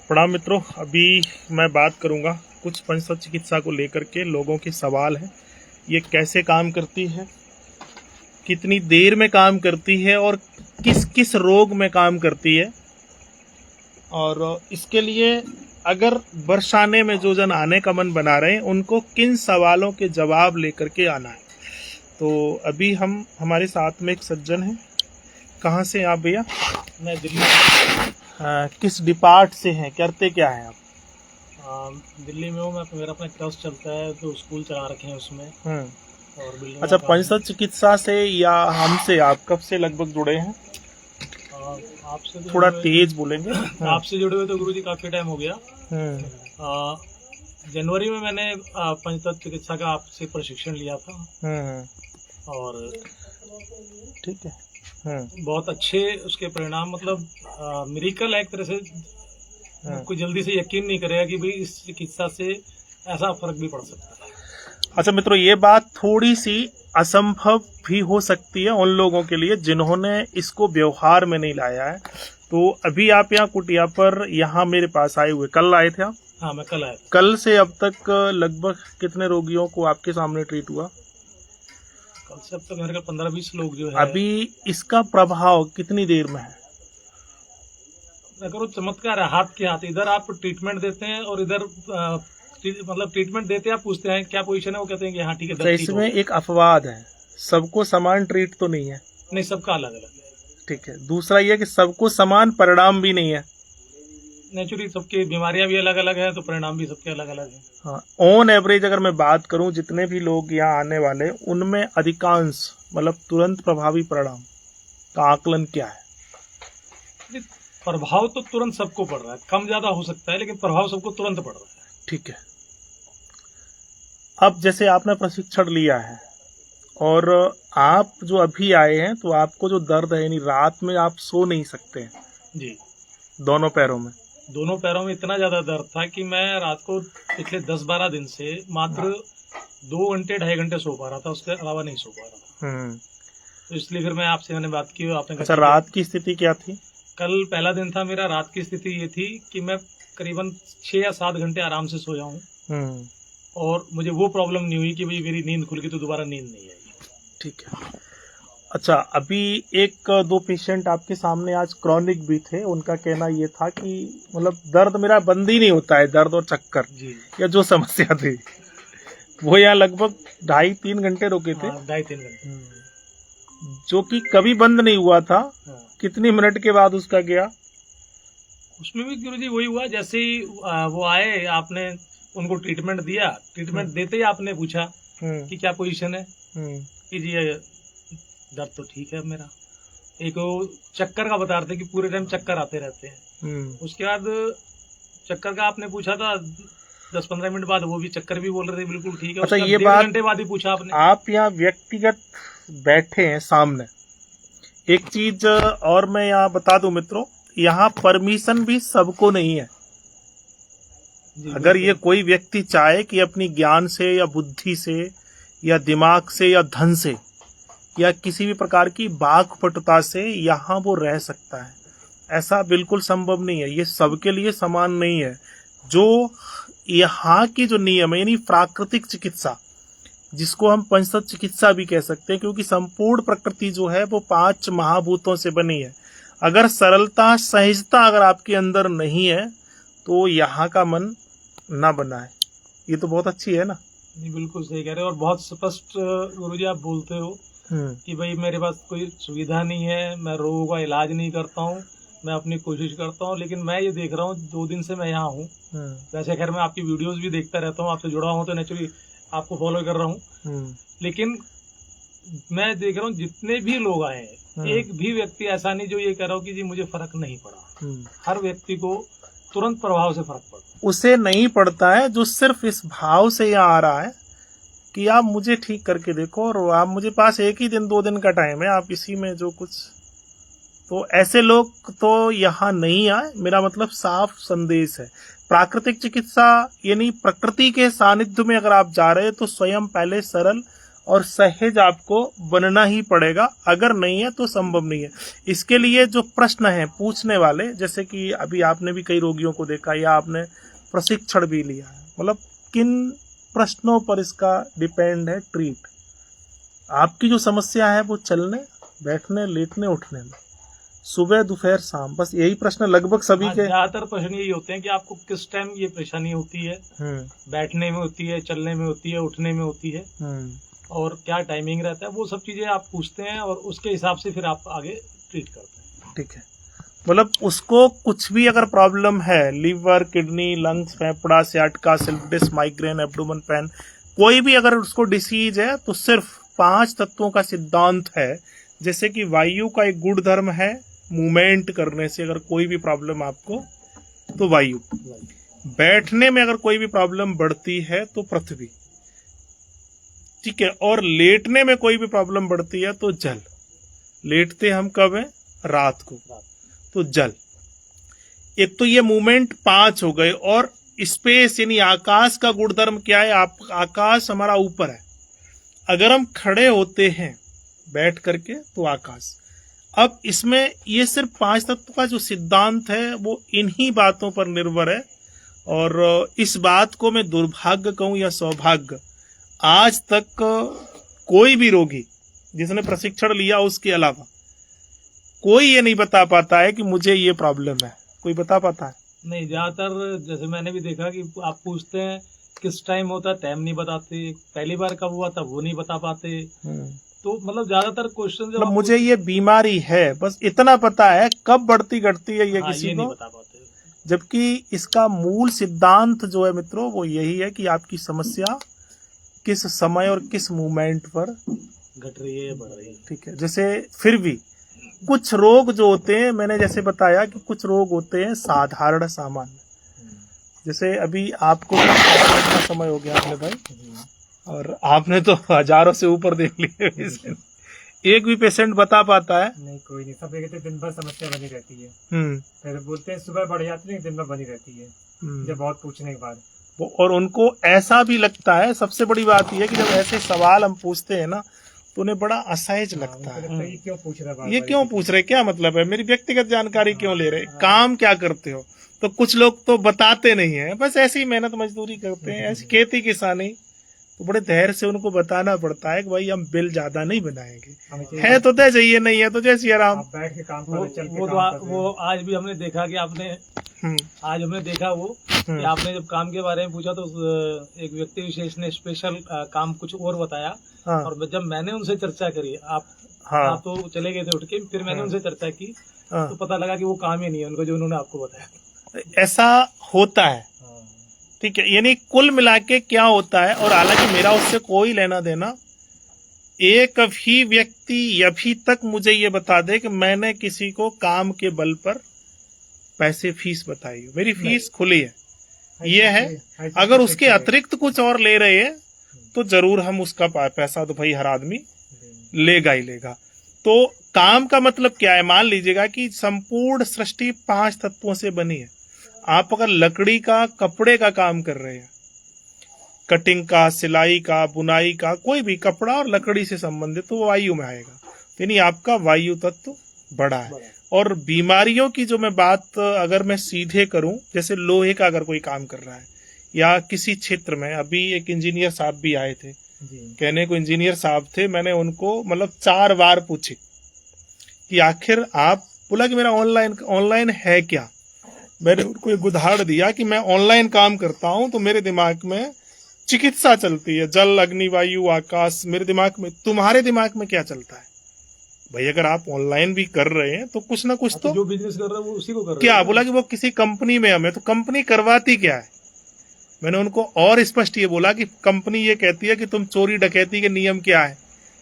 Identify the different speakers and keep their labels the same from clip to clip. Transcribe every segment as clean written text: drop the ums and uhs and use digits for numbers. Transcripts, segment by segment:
Speaker 1: प्रणाम मित्रों, अभी मैं बात करूंगा कुछ पंचतत्व चिकित्सा को लेकर के। लोगों के सवाल है, ये कैसे काम करती है, कितनी देर में काम करती है और किस किस रोग में काम करती है। और इसके लिए अगर बरसाने में जो जन आने का मन बना रहे हैं उनको किन सवालों के जवाब लेकर के आना है। तो अभी हमारे साथ में एक सज्जन है। कहाँ से आप भैया?
Speaker 2: मैं दिल्ली
Speaker 1: किस डिपार्ट से हैं, करते क्या हैं आप?
Speaker 2: दिल्ली में हूँ मैं। मेरा अपना ट्रस्ट चलता है तो स्कूल चला रखे हैं उसमें। और बिल्डिंग
Speaker 1: अच्छा, पंचतत्व चिकित्सा से या हमसे आप कब से लगभग जुड़े हैं?
Speaker 2: आपसे तो
Speaker 1: थोड़ा तेज बोलेंगे।
Speaker 2: आपसे जुड़े हुए तो गुरुजी काफी टाइम हो गया। जनवरी में मैंने पंचतत्व चिकित्सा का आपसे प्रशिक्षण लिया था और
Speaker 1: ठीक है।
Speaker 2: बहुत अच्छे उसके परिणाम, मतलब मिरेकल है एक तरह से। कोई जल्दी से यकीन नहीं करेगा कि भाई इस चिकित्सा से ऐसा फर्क भी पड़ सकता है।
Speaker 1: अच्छा मित्रों, ये बात थोड़ी सी असंभव भी हो सकती है उन लोगों के लिए जिन्होंने इसको व्यवहार में नहीं लाया है। तो अभी आप यहाँ कुटिया पर यहाँ मेरे पास आए हुए, कल आए थे आप?
Speaker 2: हाँ, मैं कल आया।
Speaker 1: कल से अब तक लगभग कितने रोगियों को आपके सामने ट्रीट हुआ?
Speaker 2: कल से अब तक मेरे 15-20 लोग जो है।
Speaker 1: अभी इसका प्रभाव कितनी देर में है?
Speaker 2: अगर वो चमत्कार है, हाथ के हाथ। इधर आप ट्रीटमेंट देते हैं और इधर मतलब ट्रीटमेंट देते हैं, आप पूछते हैं क्या पोजीशन है, वो कहते हैं कि हाँ ठीक है।
Speaker 1: तो इसमें एक अपवाद है, सबको समान ट्रीट तो नहीं है।
Speaker 2: नहीं, सबका अलग अलग है।
Speaker 1: ठीक है। दूसरा ये कि सबको समान परिणाम भी नहीं है।
Speaker 2: नेचुरली सबकी बीमारियां भी अलग अलग है तो परिणाम भी सबके अलग अलग है।
Speaker 1: हाँ, ऑन एवरेज अगर मैं बात करूं, जितने भी लोग यहाँ आने वाले उनमें अधिकांश मतलब तुरंत प्रभावी परिणाम का आकलन क्या है?
Speaker 2: प्रभाव तो तुरंत सबको पड़ रहा है, कम ज्यादा हो सकता है लेकिन प्रभाव सबको तुरंत पड़ रहा है।
Speaker 1: ठीक है। अब जैसे आपने प्रशिक्षण लिया है और आप जो अभी आए हैं तो आपको जो दर्द है, यानी रात में आप सो नहीं सकते हैं
Speaker 2: जी।
Speaker 1: दोनों पैरों में?
Speaker 2: दोनों पैरों में इतना ज्यादा दर्द था कि मैं रात को पिछले 10-12 दिन से मात्र 2 घंटे 2.5 घंटे सो पा रहा था, उसके अलावा नहीं सो पा रहा था। तो इसलिए फिर मैंने बात की। आपने
Speaker 1: अच्छा, रात की स्थिति क्या थी?
Speaker 2: कल पहला दिन था मेरा। रात की स्थिति ये थी कि मैं करीबन 6 या 7 घंटे आराम से सोया हूँ और मुझे वो प्रॉब्लम नहीं हुई कि भाई मेरी नींद खुल गई तो दोबारा नींद नहीं आई। ठीक है।
Speaker 1: अच्छा, अभी 1-2 पेशेंट आपके सामने आज क्रॉनिक भी थे। उनका कहना ये था कि मतलब दर्द मेरा बंद ही नहीं होता है, दर्द और चक्कर
Speaker 2: जी,
Speaker 1: या जो समस्या थी वो यहाँ लगभग 2.5-3 घंटे रुके थे।
Speaker 2: 2.5-3 घंटे,
Speaker 1: जो कि कभी बंद नहीं हुआ था। कितनी मिनट के बाद उसका गया?
Speaker 2: उसमें भी गुरुजी वही हुआ, जैसे ही वो आए, आपने उनको ट्रीटमेंट दिया। ट्रीटमेंट देते ही आपने पूछा कि क्या पोजीशन है, कि जी दर्द तो ठीक है मेरा। एक वो चक्कर का बता रहे थे कि पूरे टाइम चक्कर आते रहते हैं। उसके बाद चक्कर का आपने पूछा था 10-15 मिनट बाद, वो भी चक्कर भी बोल रहे थे बिल्कुल ठीक है।
Speaker 1: अच्छा, ये
Speaker 2: 1.5 घंटे बाद ही पूछा आपने। आप
Speaker 1: यहाँ व्यक्तिगत बैठे हैं सामने। एक चीज और मैं यहाँ बता दूं मित्रों, यहाँ परमिशन भी सबको नहीं है। अगर ये कोई व्यक्ति चाहे कि अपनी ज्ञान से या बुद्धि से या दिमाग से या धन से या किसी भी प्रकार की बाकपटुता से यहाँ वो रह सकता है, ऐसा बिल्कुल संभव नहीं है। ये सबके लिए समान नहीं है। जो यहाँ की जो नियम है, यानी प्राकृतिक चिकित्सा, जिसको हम पंचतत्व चिकित्सा भी कह सकते हैं, क्योंकि संपूर्ण प्रकृति जो है वो 5 महाभूतों से बनी है। अगर सरलता सहजता अगर आपके अंदर नहीं है तो यहाँ का मन ना बनाए। ये तो बहुत अच्छी है ना?
Speaker 2: नहीं, बिल्कुल सही कह रहे हो। और बहुत स्पष्ट गुरुजी आप बोलते हो कि भाई मेरे पास कोई सुविधा नहीं है, मैं रोगों का इलाज नहीं करता हूँ, मैं अपनी कोशिश करता हूँ। लेकिन मैं ये देख रहा हूँ 2 दिन से मैं यहाँ हूँ। वैसे खैर मैं आपकी वीडियोस भी देखता रहता हूँ, आपसे जुड़ा हूँ तो नेचुरली आपको फॉलो कर रहा हूँ। लेकिन मैं देख रहा हूँ जितने भी लोग आए हैं, एक भी व्यक्ति ऐसा नहीं जो ये कह रहा हो कि जी मुझे फर्क नहीं पड़ा। हर व्यक्ति को तुरंत प्रभाव से फर्क पड़ता।
Speaker 1: उसे नहीं पड़ता है जो सिर्फ इस भाव से यहाँ आ रहा है कि आप मुझे ठीक करके देखो और आप मुझे पास 1 ही दिन 2 दिन का टाइम है, आप इसी में जो कुछ। तो ऐसे लोग तो यहाँ नहीं आए। मेरा मतलब साफ संदेश है, प्राकृतिक चिकित्सा यानी प्रकृति के सानिध्य में अगर आप जा रहे हैं तो स्वयं पहले सरल और सहज आपको बनना ही पड़ेगा, अगर नहीं है तो संभव नहीं है। इसके लिए जो प्रश्न है पूछने वाले, जैसे कि अभी आपने भी कई रोगियों को देखा या आपने प्रशिक्षण भी लिया है, मतलब किन प्रश्नों पर इसका डिपेंड है ट्रीट। आपकी जो समस्या है वो चलने, बैठने, लेटने, उठने में, सुबह, दोपहर, शाम, बस यही प्रश्न लगभग सभी के।
Speaker 2: ज्यादातर प्रश्न यही होते हैं कि आपको किस टाइम ये परेशानी होती है, बैठने में होती है, चलने में होती है, उठने में होती है, और क्या टाइमिंग रहता है, वो सब चीजें आप पूछते हैं और उसके हिसाब से फिर आप आगे ट्रीट करते हैं।
Speaker 1: ठीक है, मतलब उसको कुछ भी अगर प्रॉब्लम है, लीवर, किडनी, लंग्स, फेफड़ा, sciatica, slip disc, migraine, abdomen pain, कोई भी अगर उसको डिसीज है तो सिर्फ 5 तत्वों का सिद्धांत है। जैसे कि वायु का एक गुण धर्म है, मूवमेंट करने से अगर कोई भी प्रॉब्लम आपको तो वायु, बैठने में अगर कोई भी प्रॉब्लम बढ़ती है तो पृथ्वी, ठीक है, और लेटने में कोई भी प्रॉब्लम बढ़ती है तो जल। लेटते हम कब है? रात को, तो जल। एक तो ये मूवमेंट 5 हो गए। और स्पेस यानी आकाश का गुणधर्म क्या है? आकाश हमारा ऊपर है, अगर हम खड़े होते हैं बैठ करके तो आकाश। अब इसमें ये सिर्फ 5 तत्व का जो सिद्धांत है वो इन्हीं बातों पर निर्भर है। और इस बात को मैं दुर्भाग्य कहूं या सौभाग्य, आज तक कोई भी रोगी जिसने प्रशिक्षण लिया उसके अलावा कोई ये नहीं बता पाता है कि मुझे ये प्रॉब्लम है। कोई बता पाता है?
Speaker 2: नहीं, ज्यादातर जैसे मैंने भी देखा कि आप पूछते हैं किस टाइम होता है, टाइम नहीं बताते, पहली बार कब हुआ था वो नहीं बता पाते। तो मतलब ज्यादातर क्वेश्चन
Speaker 1: मतलब मुझे ये बीमारी है बस इतना पता है, कब बढ़ती घटती है ये किसी
Speaker 2: ये
Speaker 1: को
Speaker 2: नहीं बता पाते।
Speaker 1: जबकि इसका मूल सिद्धांत जो है मित्रों वो यही है कि आपकी समस्या किस समय और किस मूवमेंट पर
Speaker 2: घट रही है, बढ़ रही है।
Speaker 1: ठीक है, जैसे फिर भी कुछ रोग जो होते हैं, मैंने जैसे बताया कि कुछ रोग होते हैं साधारण सामान्य। जैसे अभी आपको का समय हो गया आपने भाई, और आपने तो हजारों से ऊपर देख लिए, एक भी पेशेंट बता पाता है?
Speaker 3: नहीं, कोई नहीं। सब कहते दिन भर समस्या बनी रहती है। फिर बोलते हैं सुबह बढ़ जाती है, दिन भर बनी रहती है, जब बहुत पूछने के बाद।
Speaker 1: और उनको ऐसा भी लगता है, सबसे बड़ी बात यह है कि जब ऐसे सवाल हम पूछते हैं ना तो उन्हें बड़ा असहज लगता है।
Speaker 3: ये क्यों पूछ रहे,
Speaker 1: ये क्यों पूछ रहे, क्या मतलब है, मेरी व्यक्तिगत जानकारी क्यों ले रहे, काम क्या करते हो? तो कुछ लोग तो बताते नहीं है, बस ऐसी मेहनत मजदूरी करते हैं, ऐसी खेती किसानी। तो बड़े धैर्य से उनको बताना पड़ता है कि भाई हम बिल ज्यादा नहीं बनाएंगे, है तो दे जाइए, नहीं है तो जय सिया राम।
Speaker 3: बैठ के काम
Speaker 2: वो आज भी हमने देखा कि आपने आज हमने देखा वो कि आपने जब काम के बारे में पूछा तो एक व्यक्ति विशेष ने स्पेशल काम कुछ और बताया। और जब मैंने उनसे चर्चा करी, आप तो चले गए थे उठ के, फिर मैंने उनसे चर्चा की तो पता लगा कि वो काम ही नहीं है उनको जो उन्होंने आपको बताया।
Speaker 1: ऐसा होता है, ठीक है, यानी कुल मिला के क्या होता है। और हालांकि मेरा उससे कोई लेना देना, एक भी व्यक्ति अभी तक मुझे ये बता दे कि मैंने किसी को काम के बल पर पैसे फीस बताई हो, मेरी फीस खुली है, ये है। अगर उसके अतिरिक्त कुछ और ले रहे हैं तो जरूर हम उसका पैसा तो भाई हर आदमी लेगा ही लेगा। तो काम का मतलब क्या है? मान लीजिएगा कि संपूर्ण सृष्टि 5 तत्वों से बनी है। आप अगर लकड़ी का, कपड़े का काम कर रहे हैं, कटिंग का, सिलाई का, बुनाई का, कोई भी कपड़ा और लकड़ी से संबंधित, तो वायु में आएगा, यानी आपका वायु तत्व बड़ा है। और बीमारियों की जो मैं बात अगर मैं सीधे करूं, जैसे लोहे का अगर कोई काम कर रहा है या किसी क्षेत्र में, अभी एक इंजीनियर साहब भी आए थे, कहने को इंजीनियर साहब थे, मैंने उनको मतलब 4 बार पूछे कि आखिर आप, बोला कि मेरा ऑनलाइन है क्या। मैंने उनको एक उदाहरण दिया कि मैं ऑनलाइन काम करता हूं तो मेरे दिमाग में चिकित्सा चलती है, जल, अग्नि, वायु, आकाश, मेरे दिमाग में। तुम्हारे दिमाग में क्या चलता है भाई? अगर आप ऑनलाइन भी कर रहे हैं तो कुछ ना कुछ तो
Speaker 2: जो बिजनेस कर रहे हैं वो उसी को कर रहे हैं।
Speaker 1: क्या बोला कि वो किसी कंपनी में हमें, तो कंपनी करवाती क्या है? मैंने उनको और स्पष्ट ये बोला कि कंपनी ये कहती है कि तुम चोरी डकैती के नियम क्या है,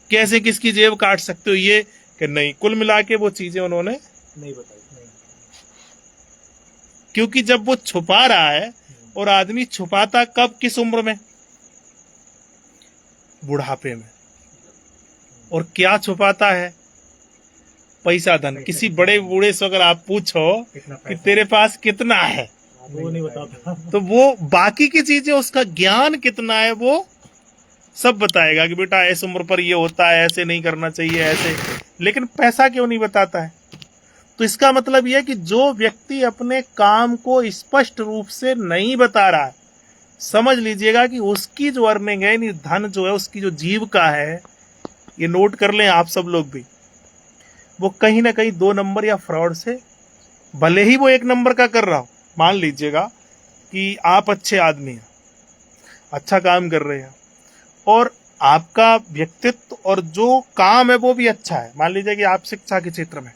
Speaker 1: कैसे किसकी जेब काट सकते हो, ये कि नहीं। कुल मिला के वो चीजें उन्होंने
Speaker 2: नहीं बताई,
Speaker 1: क्योंकि जब वो छुपा रहा है, और आदमी छुपाता कब, किस उम्र में? बुढ़ापे में। और क्या छुपाता है? पैसा, धन। किसी बड़े बूढ़े से अगर आप पूछो कि तेरे पास कितना है,
Speaker 2: वो नहीं बताता।
Speaker 1: तो वो बाकी की चीजें, उसका ज्ञान कितना है वो सब बताएगा कि बेटा ऐस उम्र पर ये होता है, ऐसे नहीं करना चाहिए, ऐसे। लेकिन पैसा क्यों नहीं बताता है? तो इसका मतलब यह है कि जो व्यक्ति अपने काम को स्पष्ट रूप से नहीं बता रहा है, समझ लीजिएगा कि उसकी जो अर्निंग है, यानी धन जो है, उसकी जो जीविका है, ये नोट कर लें आप सब लोग भी, वो कहीं ना कहीं 2 नंबर या फ्रॉड से, भले ही वो 1 नंबर का कर रहा हो। मान लीजिएगा कि आप अच्छे आदमी हैं, अच्छा काम कर रहे हैं, और आपका व्यक्तित्व और जो काम है वो भी अच्छा है। मान लीजिए कि आप शिक्षा के क्षेत्र में,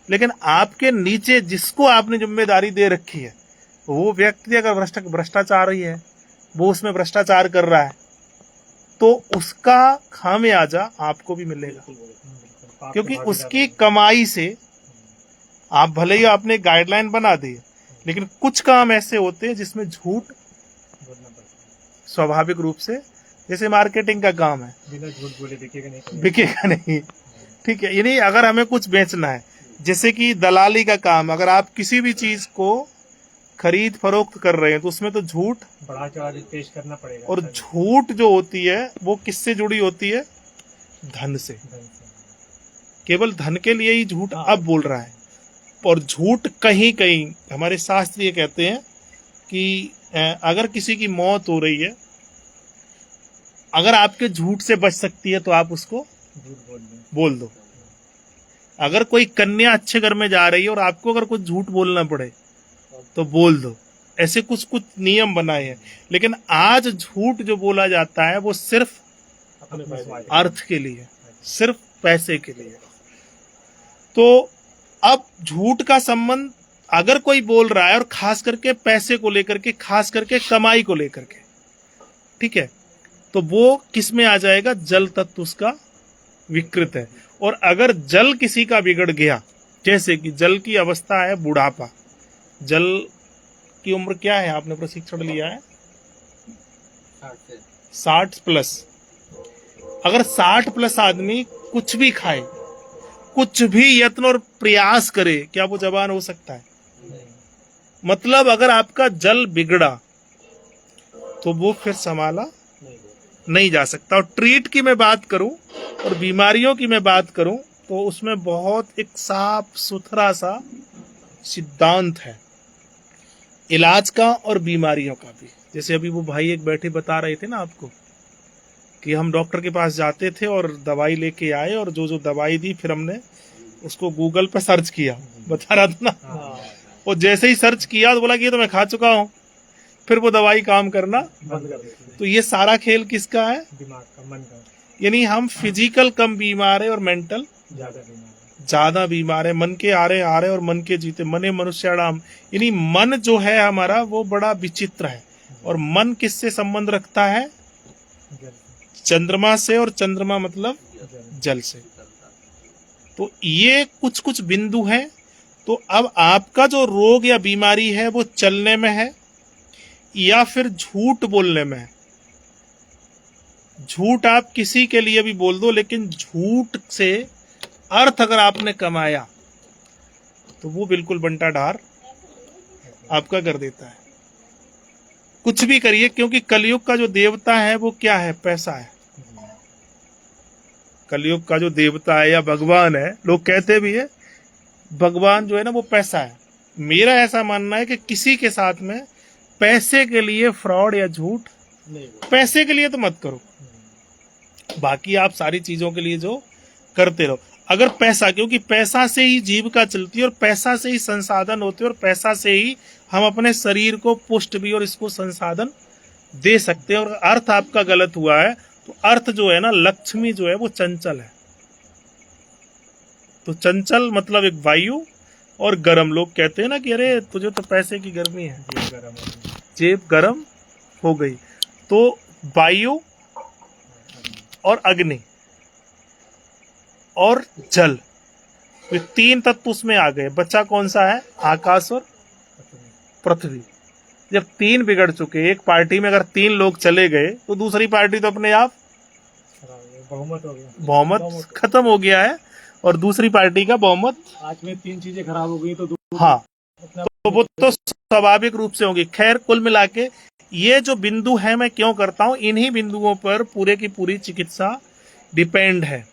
Speaker 1: लेकिन आपके नीचे जिसको आपने जिम्मेदारी दे रखी है, वो व्यक्ति अगर भ्रष्टाचारी है, वो उसमें भ्रष्टाचार कर रहा है, तो उसका खामियाजा आपको भी मिलेगा, क्योंकि उसकी कमाई से आप भले ही आपने गाइडलाइन बना दी, लेकिन कुछ काम ऐसे होते हैं जिसमें झूठ स्वाभाविक रूप से, जैसे मार्केटिंग का काम है,
Speaker 3: बिना झूठ बोले
Speaker 1: बिकेगा नहीं। ठीक है, यानी अगर हमें कुछ बेचना है, जैसे कि दलाली का काम, अगर आप किसी भी चीज को खरीद फरोख्त कर रहे हैं तो उसमें तो झूठ
Speaker 3: बढ़ा चढ़ा के पेश करना पड़ेगा।
Speaker 1: और झूठ जो होती है वो किससे जुड़ी होती है? धन से। केवल धन के लिए ही झूठ अब बोल रहा है। और झूठ कहीं कहीं हमारे शास्त्र ये कहते हैं कि अगर किसी की मौत हो रही है, अगर आपके झूठ से बच सकती है तो आप उसको बोल दो। अगर कोई कन्या अच्छे घर में जा रही है और आपको अगर कुछ झूठ बोलना पड़े तो बोल दो। ऐसे कुछ कुछ नियम बनाए हैं, लेकिन आज झूठ जो बोला जाता है वो सिर्फ अर्थ के लिए, सिर्फ पैसे के लिए। तो अब झूठ का संबंध अगर कोई बोल रहा है, और खास करके पैसे को लेकर के, खास करके कमाई को लेकर के, ठीक है, तो वो किस में आ जाएगा? जल तत्व उसका विकृत है। और अगर जल किसी का बिगड़ गया, जैसे कि जल की अवस्था है बुढ़ापा, जल की उम्र क्या है? आपने प्रशिक्षण लिया है 60 प्लस। अगर 60 प्लस आदमी कुछ भी खाए, कुछ भी यत्न और प्रयास करे, क्या वो जवान हो सकता है? मतलब अगर आपका जल बिगड़ा तो वो फिर संभाला नहीं जा सकता। और ट्रीट की मैं बात करूं और बीमारियों की मैं बात करूं तो उसमें बहुत एक साफ सुथरा सा सिद्धांत है इलाज का और बीमारियों का भी। जैसे अभी वो भाई एक बैठे बता रहे थे ना आपको कि हम डॉक्टर के पास जाते थे और दवाई लेके आए, और जो जो दवाई दी फिर हमने उसको गूगल पे सर्च किया, बता रहा था ना। और जैसे ही सर्च किया तो बोला कि ये तो मैं खा चुका हूँ, फिर वो दवाई काम करना
Speaker 3: बंद कर देते हैं।
Speaker 1: तो ये सारा खेल किसका है?
Speaker 3: दिमाग का, मन का।
Speaker 1: यानी हम फिजिकल कम बीमार है और मेंटल ज्यादा बीमार है। मन के आ रहे और मन के जीते, मने मनुष्याणाम। यानी मन जो है हमारा वो बड़ा विचित्र है। और मन किससे संबंध रखता है? चंद्रमा से, और चंद्रमा मतलब जल से। तो ये कुछ कुछ बिंदु हैं। तो अब आपका जो रोग या बीमारी है वो चलने में है या फिर झूठ बोलने में है। झूठ आप किसी के लिए भी बोल दो, लेकिन झूठ से अर्थ अगर आपने कमाया तो वो बिल्कुल बंटा ढार आपका कर देता है। कुछ भी करिए, क्योंकि कलयुग का जो देवता है वो क्या है? पैसा है। कलयुग का जो देवता है या भगवान है, लोग कहते भी है भगवान जो है ना वो पैसा है। मेरा ऐसा मानना है कि किसी के साथ में पैसे के लिए फ्रॉड या झूठ, पैसे के लिए तो मत करो, बाकी आप सारी चीजों के लिए जो करते रहो। अगर पैसा, क्योंकि पैसा से ही जीविका चलती है और पैसा से ही संसाधन होते हैं और पैसा से ही हम अपने शरीर को पुष्ट भी और इसको संसाधन दे सकते हैं। और अर्थ आपका गलत हुआ है तो अर्थ जो है ना, लक्ष्मी जो है वो चंचल है। तो चंचल मतलब एक वायु और गरम। लोग कहते हैं ना कि अरे तुझे तो पैसे की गर्मी है, जेब गरम हो गई। तो वायु और अग्नि और जल, ये 3 तत्व उसमें आ गए। बच्चा कौन सा है? आकाश और पृथ्वी। जब 3 बिगड़ चुके, एक पार्टी में अगर 3 लोग चले गए तो दूसरी पार्टी तो अपने आप
Speaker 3: बहुमत हो गया,
Speaker 1: बहुमत खत्म हो गया है और दूसरी पार्टी का बहुमत।
Speaker 2: आज में 3 चीजें खराब हो गई तो
Speaker 1: हाँ, तो वो तो स्वाभाविक रूप से होंगी। खैर कुल मिला के ये जो बिंदु है मैं क्यों करता हूं, इन्हीं बिंदुओं पर पूरे की पूरी चिकित्सा डिपेंड है।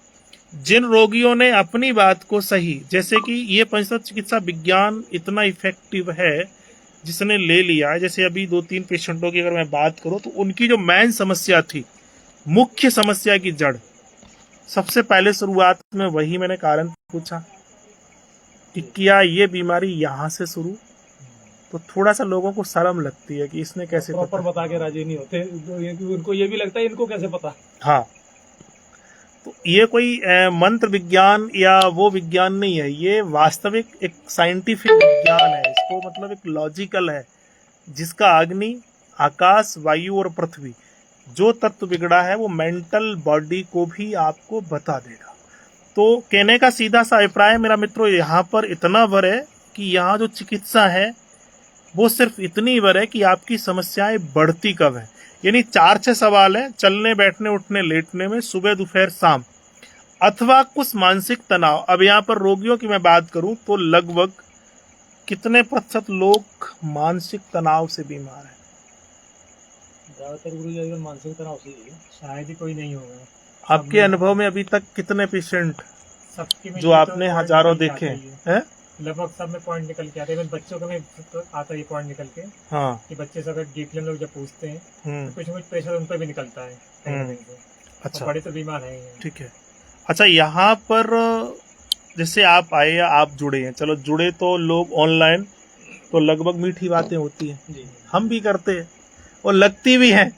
Speaker 1: जिन रोगियों ने अपनी बात को सही, जैसे कि ये पंचतत्व चिकित्सा विज्ञान इतना इफेक्टिव है, जिसने ले लिया है, जैसे अभी 2-3 पेशेंटों की अगर मैं बात करूं तो उनकी जो मेन समस्या थी, मुख्य समस्या की जड़, सबसे पहले शुरुआत में वही मैंने कारण पूछा कि क्या ये बीमारी यहां से शुरू, तो थोड़ा सा लोगों को शर्म लगती है कि इसने कैसे
Speaker 2: प्रॉपर बता के राजी नहीं होते, उनको ये भी लगता है इनको कैसे पता।
Speaker 1: हाँ, तो ये कोई मंत्र विज्ञान या वो विज्ञान नहीं है, ये वास्तविक एक साइंटिफिक विज्ञान है। इसको मतलब एक लॉजिकल है, जिसका अग्नि, आकाश, वायु और पृथ्वी जो तत्व बिगड़ा है वो मेंटल बॉडी को भी आपको बता देगा। तो कहने का सीधा सा अभिप्राय मेरा मित्रों यहाँ पर इतना वर है कि यहाँ जो चिकित्सा है वो सिर्फ इतनी वर है कि आपकी समस्याएं बढ़ती कब है। यानी 4-6 सवाल है चलने बैठने उठने लेटने में, सुबह दोपहर शाम, अथवा कुछ मानसिक तनाव। अब यहाँ पर रोगियों की मैं बात करूं तो लगभग कितने प्रतिशत लोग मानसिक तनाव से बीमार हैं?
Speaker 2: ज्यादातर गुरुजी अगर मानसिक तनाव से ही है,
Speaker 3: शायद ही कोई नहीं होगा।
Speaker 1: आपके अनुभव में अभी तक कितने पेशेंट जो आपने हजारों देखे हैं?
Speaker 3: लगभग सब में पॉइंट निकल के आते हैं। बच्चों का में आता है ये पॉइंट निकल के,
Speaker 1: हाँ,
Speaker 3: कि बच्चे से अगर डीपली लोग जब पूछते हैं तो कुछ न कुछ प्रेशर उन पर भी निकलता है कहीं ना कहीं से।
Speaker 1: अच्छा,
Speaker 3: बड़े तो बीमार हैं।
Speaker 1: ठीक है। अच्छा, यहाँ पर जैसे आप आए या आप जुड़े हैं, चलो जुड़े तो लोग ऑनलाइन तो लगभग मीठी बातें होती हैं, हम भी करते हैं और लगती भी हैं।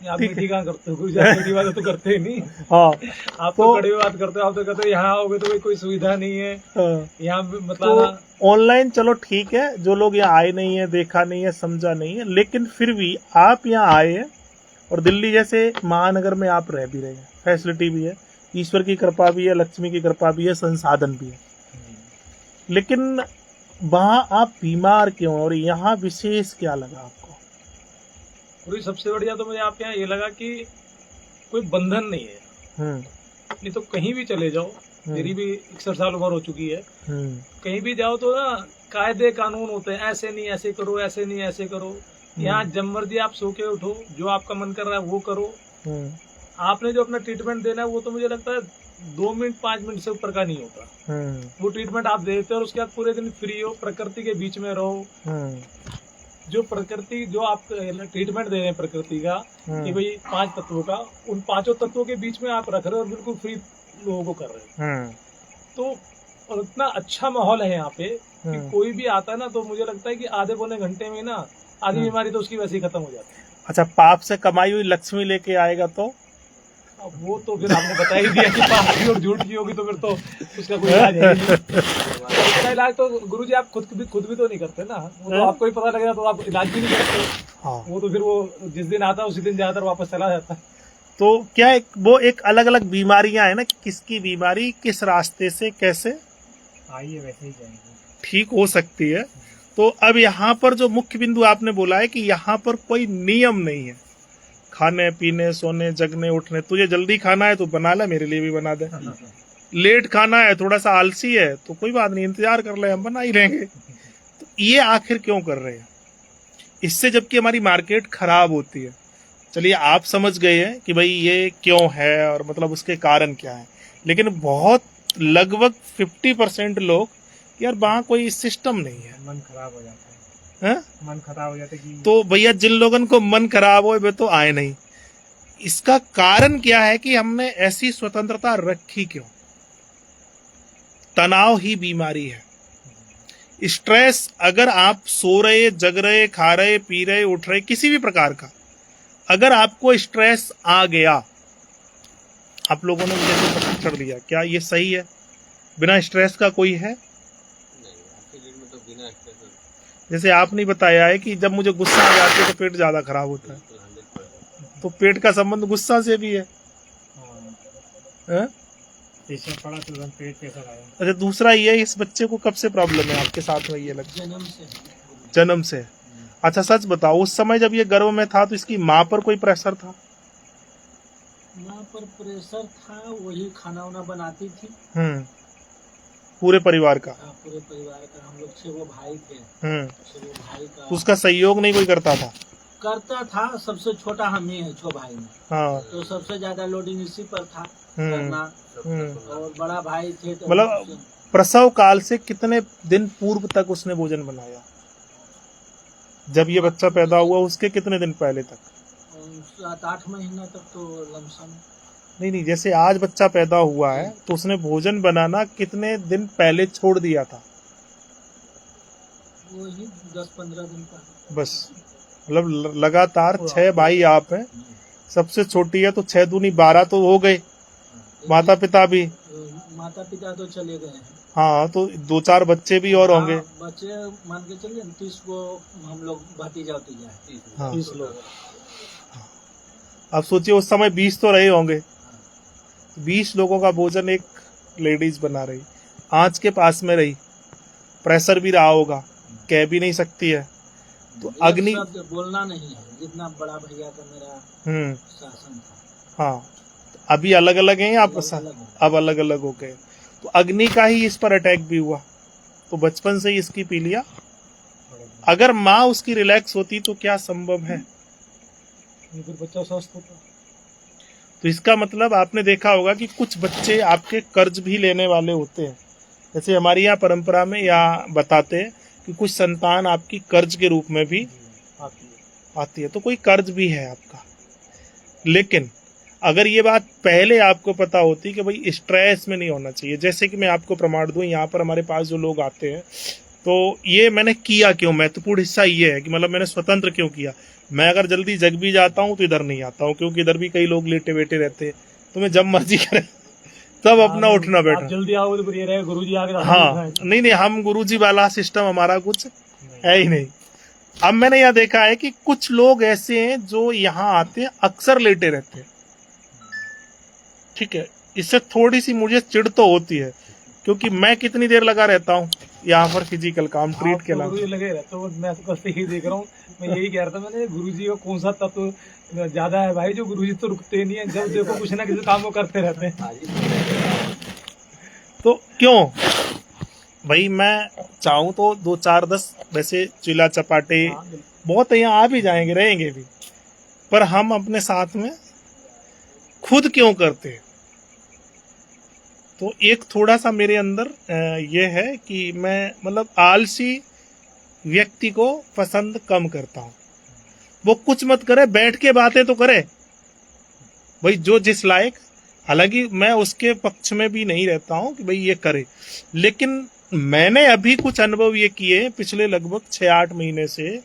Speaker 2: आप मीठी कहाँ करते हो गुरुजी, आप मीठी बात तो करते ही नहीं।
Speaker 1: हाँ,
Speaker 2: आप तो कड़ी बात करते हो, आप तो कहते हो यहाँ आओगे तो कोई सुविधा नहीं है।
Speaker 1: हाँ,
Speaker 2: यहाँ मतलब
Speaker 1: तो ऑनलाइन चलो ठीक है, जो लोग यहाँ आए नहीं है, देखा नहीं है, समझा नहीं है, लेकिन फिर भी आप यहाँ आए हैं और दिल्ली जैसे महानगर में आप रह भी रहे हैं, फैसिलिटी भी है, ईश्वर की कृपा भी है, लक्ष्मी की कृपा भी है, संसाधन भी है, लेकिन वहाँ आप बीमार क्यों और यहाँ विशेष क्या लगा आपको?
Speaker 2: पूरी सबसे बढ़िया तो मुझे आपके यहाँ ये लगा कि कोई बंधन नहीं है। नहीं तो कहीं भी चले जाओ, मेरी भी 61 साल उम्र हो चुकी है, कहीं भी जाओ तो ना कायदे कानून होते हैं, ऐसे नहीं ऐसे करो, ऐसे नहीं ऐसे करो। यहाँ जब मर्जी आप सो के उठो, जो आपका मन कर रहा है वो करो। आपने जो अपना ट्रीटमेंट देना है वो तो मुझे लगता है 2 मिनट 5 मिनट से ऊपर का नहीं होता। वो ट्रीटमेंट आप देते हो और उसके बाद पूरे दिन फ्री हो, प्रकृति के बीच में रहो। जो प्रकृति, जो आप ट्रीटमेंट दे रहे हैं प्रकृति का कि भाई 5 तत्वों का, उन 5 तत्वों के बीच में आप रख रहे हो और बिल्कुल फ्री लोगों को कर रहे हो। तो और इतना अच्छा माहौल है यहाँ पे कि कोई भी आता है ना तो मुझे लगता है कि आधे पौने घंटे में ना आधी बीमारी तो उसकी वैसे ही खत्म हो जाती है। अच्छा, पाप से कमाई हुई लक्ष्मी लेके आएगा तो अब वो तो फिर आपने बता ही दिया कि पाप की और झूठ की होगी तो फिर तो उसका कोई इलाज है नहीं। उसका इलाज तो गुरुजी आप खुद भी तो नहीं करते ना, वो तो आपको ही पता लगेगा तो आप इलाज भी नहीं करते। हाँ। वो तो फिर वो जिस दिन आता है उसी दिन ज्यादातर वापस चला जाता है। तो क्या वो एक अलग अलग बीमारियां है ना, किसकी बीमारी किस रास्ते से कैसे आइए वैसे ही जाएगी, ठीक हो सकती है। तो अब यहाँ पर जो मुख्य बिंदु आपने बोला है कि यहाँ पर कोई नियम नहीं है, खाने पीने सोने जगने उठने, तुझे जल्दी खाना है तो बना ले, मेरे लिए भी बना दे, लेट खाना है, थोड़ा सा आलसी है तो कोई बात नहीं, इंतजार कर ले, हम बना ही रहेंगे। तो ये आखिर क्यों कर रहे हैं इससे, जबकि हमारी मार्केट खराब होती है। चलिए आप समझ गए हैं कि भाई ये क्यों है और मतलब उसके कारण क्या है, लेकिन बहुत लगभग 50% लोग यार वहाँ कोई सिस्टम नहीं है, मन खराब हो जाता है, मन खराब हो जाता है कि... तो भैया जिन लोगों को मन खराब हो वे तो आए नहीं। इसका कारण क्या है कि हमने ऐसी स्वतंत्रता रखी क्यों? तनाव ही बीमारी है, स्ट्रेस। अगर आप सो रहे जग रहे खा रहे पी रहे उठ रहे किसी भी प्रकार का, अगर आपको स्ट्रेस आ गया, आप लोगों ने मुझे पता कर लिया, क्या ये सही है? बिना स्ट्रेस का कोई है? जैसे आपने बताया है कि जब मुझे गुस्सा आ जाता है तो पेट ज्यादा खराब होता है, तो पेट का संबंध गुस्सा से भी है। अच्छा, दूसरा ये, इस बच्चे को कब से प्रॉब्लम है आपके साथ में? ये लगता है जन्म से। अच्छा सच बताओ, उस समय जब ये गर्भ में था तो इसकी माँ पर कोई प्रेशर था?
Speaker 4: माँ पर प्रेशर था, वही खाना वाना बनाती थी।
Speaker 1: पूरे परिवार का?
Speaker 4: पूरे परिवार का, हम लोग 6 भाई थे। 6 भाई का।
Speaker 1: तो उसका सहयोग नहीं कोई करता था?
Speaker 4: करता था, सबसे छोटा हम ही है, 6 भाई में।
Speaker 1: हाँ।
Speaker 4: तो सबसे ज्यादा लोडिंग इसी पर था
Speaker 1: हम्म,
Speaker 4: करना। और बड़ा भाई थे तो
Speaker 1: मतलब प्रसव काल से कितने दिन पूर्व तक उसने भोजन बनाया? जब ये बच्चा पैदा हुआ उसके कितने दिन पहले तक?
Speaker 4: 7-8 महीना तक तो लमसम।
Speaker 1: नहीं, जैसे आज बच्चा पैदा हुआ है तो उसने भोजन बनाना कितने दिन पहले छोड़ दिया था?
Speaker 4: वही 10-15 दिन पहले
Speaker 1: बस, मतलब लगातार 6 भाई आप हैं, सबसे छोटी है तो 6 दूनी 12 तो हो गए। माता पिता भी?
Speaker 4: माता पिता तो चले गए हैं।
Speaker 1: हाँ, तो 2-4 बच्चे भी और होंगे।
Speaker 4: हाँ, बच्चे मान के चलिए 30 को हम लोग भतीजा है।
Speaker 1: हाँ।
Speaker 2: 30 लोग।
Speaker 1: अब सोचिए उस समय 20 तो रहे होंगे। 20 लोगों का भोजन एक लेडीज बना रही, आंच के पास में रही, प्रेशर भी रहा होगा, कह भी नहीं सकती है। तो अग्नि
Speaker 4: शब्द बोलना नहीं है, जितना बड़ा भैया का मेरा शासन था।
Speaker 1: हाँ, अभी अलग अलग हैं आपस, अब अलग अलग हो गए। तो अग्नि का ही इस पर अटैक भी हुआ, तो बचपन से ही इसकी पी लिया। अगर माँ उसकी रिलैक्स होती तो क्या संभव है?
Speaker 2: फिर बच्चा स्वस्थ होता।
Speaker 1: तो इसका मतलब आपने देखा होगा कि कुछ बच्चे आपके कर्ज भी लेने वाले होते हैं। जैसे हमारी यहाँ परंपरा में या बताते हैं कि कुछ संतान आपकी कर्ज के रूप में भी आती है, तो कोई कर्ज भी है आपका। लेकिन अगर ये बात पहले आपको पता होती कि भाई स्ट्रेस में नहीं होना चाहिए, जैसे कि मैं आपको प्रमाण दूं, यहाँ पर हमारे पास जो लोग आते हैं तो ये मैंने किया क्यों, महत्वपूर्ण हिस्सा ये है कि मतलब मैंने स्वतंत्र क्यों किया। मैं अगर जल्दी जग भी जाता हूँ तो इधर नहीं आता हूँ, क्योंकि इधर भी कई लोग लेटे बैठे रहते हैं, तो मैं जब मर्जी करें तब अपना उठना बैठना।
Speaker 2: जल्दी आओगे तो फिर ये रहे गुरुजी आगे।
Speaker 1: हाँ, नहीं, हम गुरुजी वाला सिस्टम हमारा कुछ है ही नहीं। अब मैंने यह देखा है कि कुछ लोग ऐसे हैं जो यहाँ आते हैं अक्सर लेटे रहते हैं। ठीक है, इससे थोड़ी सी मुझे चिढ़ तो होती है, क्योंकि मैं कितनी देर लगा रहता हूँ यहाँ पर फिजिकल काम ट्रीट के अलावा।
Speaker 2: लगे रहते हो, मैं तो कल से ही देख रहा हूँ। मैं यही कह रहा था, मैंने गुरुजी का कौन सा तत्व ज्यादा है भाई, जो गुरुजी तो रुकते नहीं है, जब देखो कुछ ना किसी काम को करते रहते हैं।
Speaker 1: तो क्यों भाई, मैं चाहूँ तो 2-4-10 वैसे चिल्ला चपाटे बहुत यहाँ आ भी जाएंगे, रहेंगे भी, पर हम अपने साथ में खुद क्यों करते हैं? तो एक थोड़ा सा मेरे अंदर ये है कि मैं मतलब आलसी व्यक्ति को पसंद कम करता हूँ। वो कुछ मत करे, बैठ के बातें तो करे भाई, जो जिस लायक। हालांकि मैं उसके पक्ष में भी नहीं रहता हूँ कि भाई ये करे, लेकिन मैंने अभी कुछ अनुभव ये किए पिछले लगभग 6-8 महीने से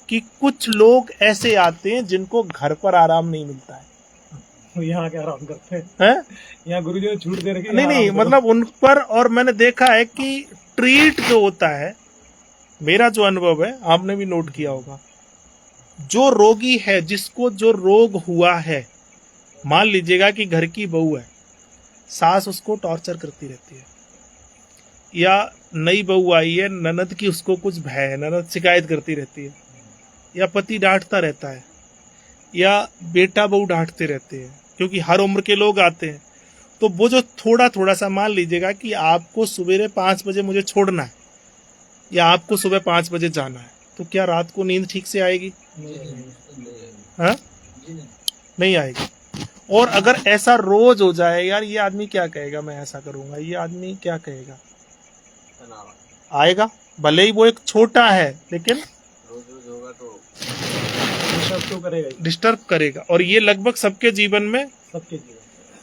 Speaker 1: कि कुछ लोग ऐसे आते हैं जिनको घर पर आराम नहीं मिलता है।
Speaker 2: यहाँ क्या आराम करते
Speaker 1: हैं?
Speaker 2: यहाँ गुरुजी ने छूट दे रखी।
Speaker 1: नहीं, मतलब उन पर, और मैंने देखा है कि ट्रीट जो होता है, मेरा जो अनुभव है, आपने भी नोट किया होगा, जो रोगी है, जिसको जो रोग हुआ है, मान लीजिएगा कि घर की बहू है, सास उसको टॉर्चर करती रहती है, या नई बहू आई है, ननद की उसको कुछ भय है, ननद शिकायत करती रहती है, या पति डांटता रहता है, या बेटा बहू डांटते रहते हैं, क्योंकि हर उम्र के लोग आते हैं। तो वो जो थोड़ा थोड़ा सा, मान लीजिएगा कि आपको सवेरे 5 बजे मुझे छोड़ना है, या आपको सुबह 5 बजे जाना है, तो क्या रात को नींद ठीक से आएगी? हाँ, नहीं आएगी। और अगर ऐसा रोज हो जाए, यार ये आदमी क्या कहेगा, मैं ऐसा करूंगा, ये आदमी क्या कहेगा, आएगा। भले ही वो एक छोटा है, लेकिन डिस्टर्ब करेगा। और ये लगभग सबके जीवन में,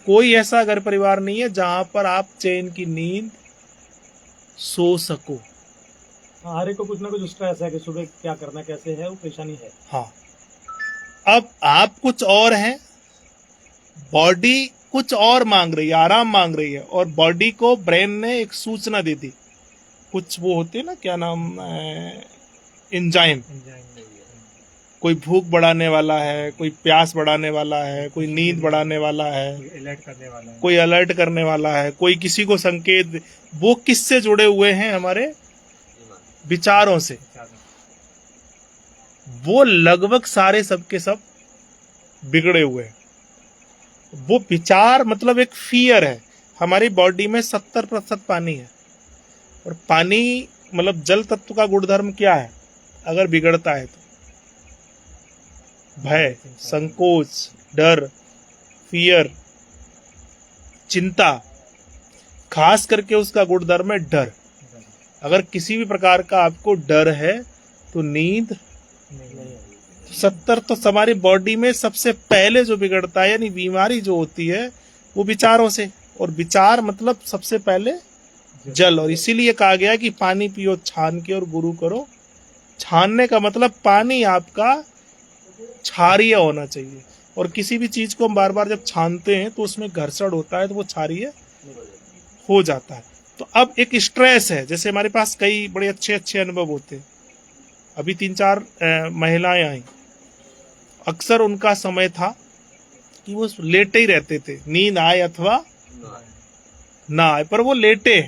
Speaker 1: कोई ऐसा घर परिवार नहीं है जहां पर आप चैन की नींद सो सको।
Speaker 2: हर एक को कुछ ना कुछ स्ट्रेस है कि सुबह क्या करना, कैसे है, वो परेशानी है।
Speaker 1: हाँ, अब आप कुछ और हैं, बॉडी कुछ और मांग रही है, आराम मांग रही है, और बॉडी को ब्रेन ने एक सूचना दे दी, कुछ वो होते हैं ना, क्या नाम, एंजाइम, कोई भूख बढ़ाने वाला है, कोई प्यास बढ़ाने वाला है, कोई नींद बढ़ाने वाला है, कोई अलर्ट करने वाला है, कोई किसी को संकेत। वो किससे जुड़े हुए हैं? हमारे विचारों से। वो लगभग सारे सबके सब बिगड़े हुए हैं। वो विचार मतलब एक फियर है। हमारी बॉडी में 70% पानी है, और पानी मतलब जल तत्व का गुणधर्म क्या है अगर बिगड़ता है तो? भय, संकोच, डर, फियर, चिंता, खास करके उसका गुणधर्म है डर। अगर किसी भी प्रकार का आपको डर है तो नींद 70 तो हमारी बॉडी में सबसे पहले जो बिगड़ता है यानी बीमारी जो होती है वो विचारों से, और विचार मतलब सबसे पहले जल। और इसीलिए कहा गया कि पानी पियो छान के और गुरु करो। छानने का मतलब पानी आपका क्षारीय होना चाहिए, और किसी भी चीज को हम बार बार जब छानते हैं तो उसमें घर्षण होता है तो वो क्षारीय हो जाता है। तो अब एक स्ट्रेस है, जैसे हमारे पास कई बड़े अच्छे अच्छे अनुभव होते हैं। अभी 3-4 महिलाएं आई, अक्सर उनका समय था कि वो लेटे ही रहते थे, नींद आए अथवा ना आए, पर वो लेटे।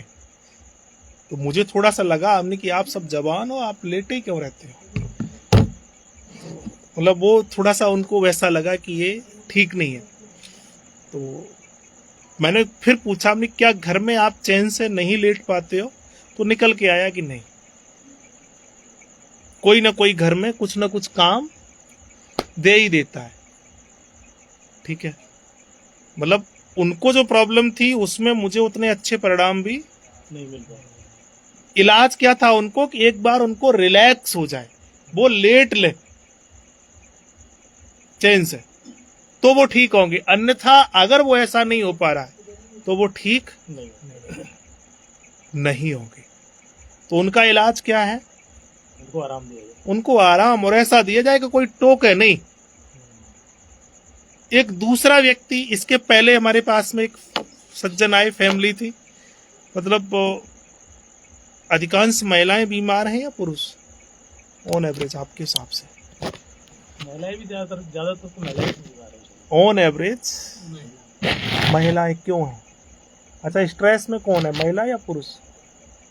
Speaker 1: तो मुझे थोड़ा सा लगा, हमने कि आप सब जवान हो, आप लेटे ही क्यों रहते हो? मतलब वो थोड़ा सा उनको वैसा लगा कि ये ठीक नहीं है। तो मैंने फिर पूछा, हमने क्या घर में आप चैन से नहीं लेट पाते हो? तो निकल के आया कि नहीं, कोई ना कोई घर में कुछ ना कुछ काम दे ही देता है। ठीक है, मतलब उनको जो प्रॉब्लम थी उसमें मुझे उतने अच्छे परिणाम भी
Speaker 2: नहीं मिल पाए।
Speaker 1: इलाज क्या था उनको कि एक बार उनको रिलैक्स हो जाए, वो लेट ले चैन से, तो वो ठीक होंगे। अन्यथा अगर वो ऐसा नहीं हो पा रहा है तो वो ठीक नहीं होंगे। तो उनका इलाज क्या है?
Speaker 2: उनको आराम दिया जाए,
Speaker 1: उनको आराम और ऐसा दिया जाए कि कोई टोके नहीं। एक दूसरा व्यक्ति, इसके पहले हमारे पास में एक सज्जन आए, फैमिली थी, मतलब अधिकांश महिलाएं बीमार हैं या पुरुष ऑन एवरेज आपके हिसाब से?
Speaker 2: महिलाएं भी ज्यादातर तो महिलाएं ही बीमार हैं।
Speaker 1: ऑन एवरेज महिलाएं क्यों हैं? अच्छा, स्ट्रेस में कौन है, महिला या पुरुष?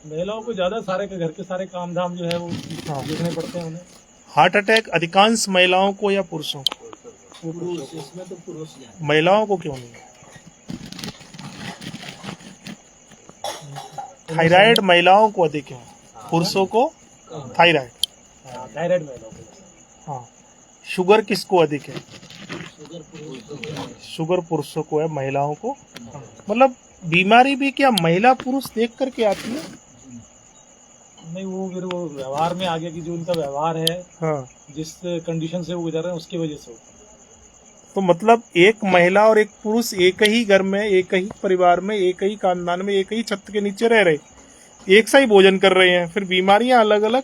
Speaker 2: महिलाओं को ज्यादा सारे घर के सारे काम धाम जो है वो देखने पड़ते हैं उन्हें।
Speaker 1: हार्ट अटैक अधिकांश महिलाओं को या पुरुषों को?
Speaker 4: पुरुष, इसमें तो पुरुष ज्यादा।
Speaker 1: महिलाओं को क्यों नहीं? थायराइड महिलाओं को अधिक है, पुरुषों को थायराइड।
Speaker 2: थायराइड महिलाओं को।
Speaker 1: हाँ, शुगर किसको अधिक है?
Speaker 4: शुगर पुरुष को।
Speaker 1: शुगर पुरुषों को है, महिलाओं को। मतलब बीमारी भी क्या महिला पुरुष देख करके आती है?
Speaker 2: नहीं, वो फिर वो व्यवहार में आगे की जो उनका व्यवहार है,
Speaker 1: हाँ,
Speaker 2: जिस कंडीशन से वो गुजर रहे हैं उसकी वजह से होता है।
Speaker 1: तो मतलब एक महिला और एक पुरुष एक ही घर में, एक ही परिवार में, एक ही खानदान में, एक ही छत के नीचे रह रहे, एक सा ही भोजन कर रहे हैं, फिर बीमारियां अलग अलग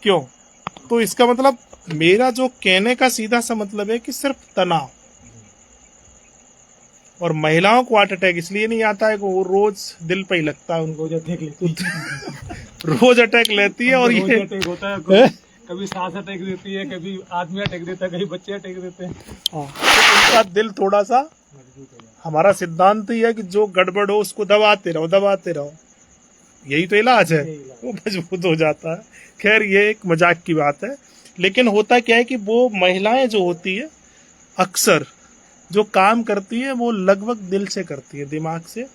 Speaker 1: क्यों? तो इसका मतलब, मेरा जो कहने का सीधा सा मतलब है कि सिर्फ तनाव। और महिलाओं को हार्ट अटैक इसलिए नहीं आता है कि वो रोज दिल पे ही लगता है उनको,
Speaker 2: रोज अटैक लेती
Speaker 1: रोज अटैक लेती है। और
Speaker 2: रोज
Speaker 1: ये
Speaker 2: अटैक होता है, कभी सांस अटैक देती है, कभी आदमी अटैक देता है, कभी बच्चे अटैक देते हैं।
Speaker 1: हाँ, तो उनका दिल थोड़ा सा, हमारा सिद्धांत ही है कि जो गड़बड़ हो उसको दबाते रहो, दबाते रहो, यही तो इलाज है, वो मजबूत हो जाता है। खैर, ये एक मजाक की बात है। लेकिन होता क्या है कि वो महिलाएं जो होती है अक्सर जो काम करती है वो लगभग दिल से करती है, दिमाग से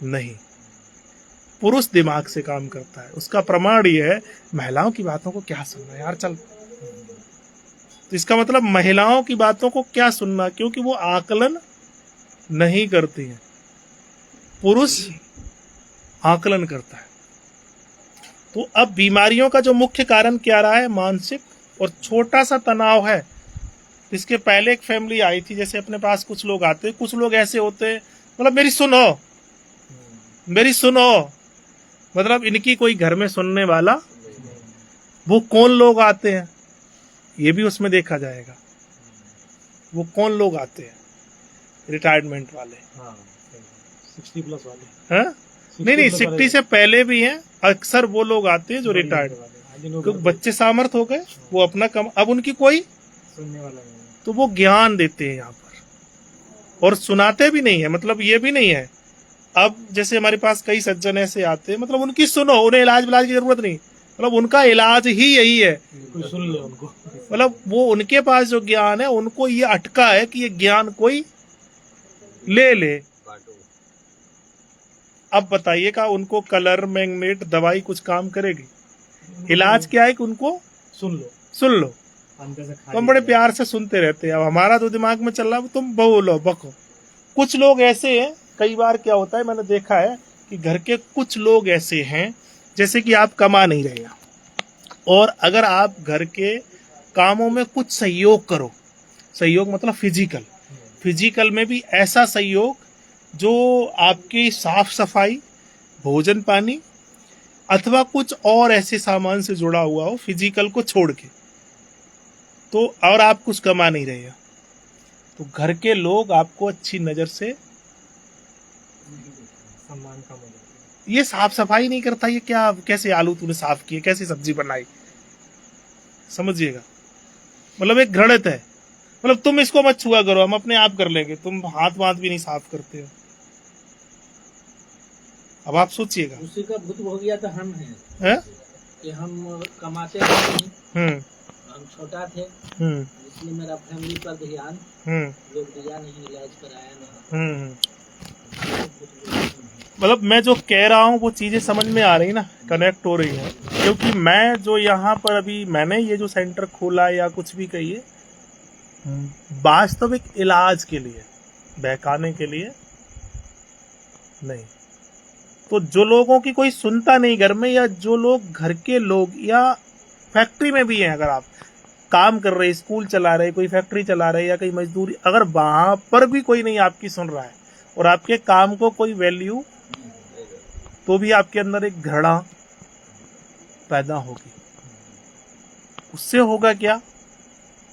Speaker 1: नहीं। पुरुष दिमाग से काम करता है। उसका प्रमाण ये है, महिलाओं की बातों को क्या सुनना यार, चल। तो इसका मतलब महिलाओं की बातों को क्या सुनना, क्योंकि वो आकलन नहीं करती है, पुरुष आकलन करता है। तो अब बीमारियों का जो मुख्य कारण क्या रहा है? मानसिक और छोटा सा तनाव है। इसके पहले एक फैमिली आई थी, जैसे अपने पास कुछ लोग आते, कुछ लोग ऐसे होते, मतलब मेरी सुनो, मतलब इनकी कोई घर में सुनने वाला, वो कौन लोग आते हैं ये भी उसमें देखा जाएगा। वो कौन लोग आते हैं? रिटायरमेंट वाले,
Speaker 2: 60+ वाले।
Speaker 1: हैं? नहीं, 60 से पहले भी हैं। अक्सर वो लोग आते हैं जो रिटायर्ड, क्योंकि बच्चे सामर्थ हो गए, वो अपना कम, अब उनकी कोई
Speaker 3: सुनने वाला नहीं है।
Speaker 1: तो वो ज्ञान देते हैं यहाँ पर, और सुनाते भी नहीं है। मतलब ये भी नहीं है, अब जैसे हमारे पास कई सज्जन ऐसे आते हैं, मतलब उनकी सुनो, उन्हें इलाज की जरूरत नहीं, मतलब उनका इलाज ही यही है,
Speaker 2: कोई सुन ले उनको।
Speaker 1: मतलब वो उनके पास जो ज्ञान है उनको ये अटका है कि ये ज्ञान कोई ले। अब बताइएगा, उनको कलर, मैग्नेट, दवाई कुछ काम करेगी? इलाज क्या है कि उनको
Speaker 2: सुन लो।
Speaker 1: सुन लो।
Speaker 3: अंदर से
Speaker 1: तो हम बड़े प्यार से सुनते रहते हैं। अब हमारा तो दिमाग में चल रहा है तुम बोलो बको। कुछ लोग ऐसे हैं, कई बार क्या होता है मैंने देखा है कि घर के कुछ लोग ऐसे हैं, जैसे कि आप कमा नहीं रहे हैं और अगर आप घर के कामों में कुछ सहयोग करो, सहयोग मतलब फिजिकल में भी ऐसा सहयोग जो आपकी साफ सफाई, भोजन पानी अथवा कुछ और ऐसे सामान से जुड़ा हुआ हो फिजिकल को छोड़ के, तो और आप कुछ कमा नहीं रहे हैं, तो घर के लोग आपको अच्छी नजर से
Speaker 3: सम्मान कम हो जाता है।
Speaker 1: ये साफ सफाई नहीं करता, ये क्या कैसे आलू तूने साफ किए, कैसे सब्जी बनाई, समझिएगा। मतलब एक घृणित है, मतलब तुम इसको मत छुआ करो, हम अपने आप कर लेंगे, तुम हाथ वाथ भी नहीं साफ करते हो। अब आप सोचिएगा,
Speaker 4: उसी का भूत हो गया तो हम
Speaker 1: है?
Speaker 4: कि हम कमाते नहीं, हम छोटा थे इसलिए मेरा फैमिली पर ध्यान, लोग दिया नहीं, इलाज कराया नहीं।
Speaker 1: मतलब मैं जो कह रहा हूँ वो चीजें समझ में आ रही ना, कनेक्ट हो रही है। क्योंकि मैं जो यहाँ पर अभी मैंने ये जो सेंटर खोला या कुछ भी कहिए, वास्तविक इलाज के लिए, बहकाने के लिए नहीं। तो जो लोगों की कोई सुनता नहीं घर में, या जो लोग घर के लोग या फैक्ट्री में भी हैं, अगर आप काम कर रहे, स्कूल चला रहे, कोई फैक्ट्री चला रहे या कहीं मजदूरी, अगर वहां पर भी कोई नहीं आपकी सुन रहा है और आपके काम को कोई वैल्यू, तो भी आपके अंदर एक घृणा पैदा होगी। उससे होगा क्या?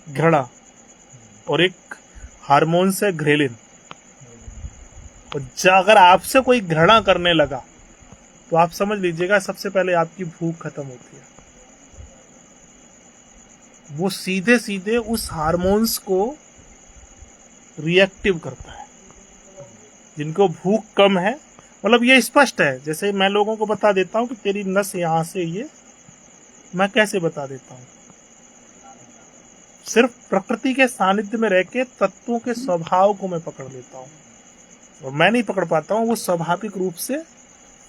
Speaker 1: घृणा, और एक हार्मोन से घ्रेलिन। और अगर आपसे कोई घृणा करने लगा तो आप समझ लीजिएगा सबसे पहले आपकी भूख खत्म होती है। वो सीधे सीधे उस हार्मोन्स को रिएक्टिव करता है। जिनको भूख कम है, मतलब ये स्पष्ट है, जैसे मैं लोगों को बता देता हूं कि तेरी नस यहां से, ये मैं कैसे बता देता हूं, सिर्फ प्रकृति के सानिध्य में रह के तत्वों के स्वभाव को मैं पकड़ लेता हूं, और मैं नहीं पकड़ पाता हूं वो स्वाभाविक रूप से।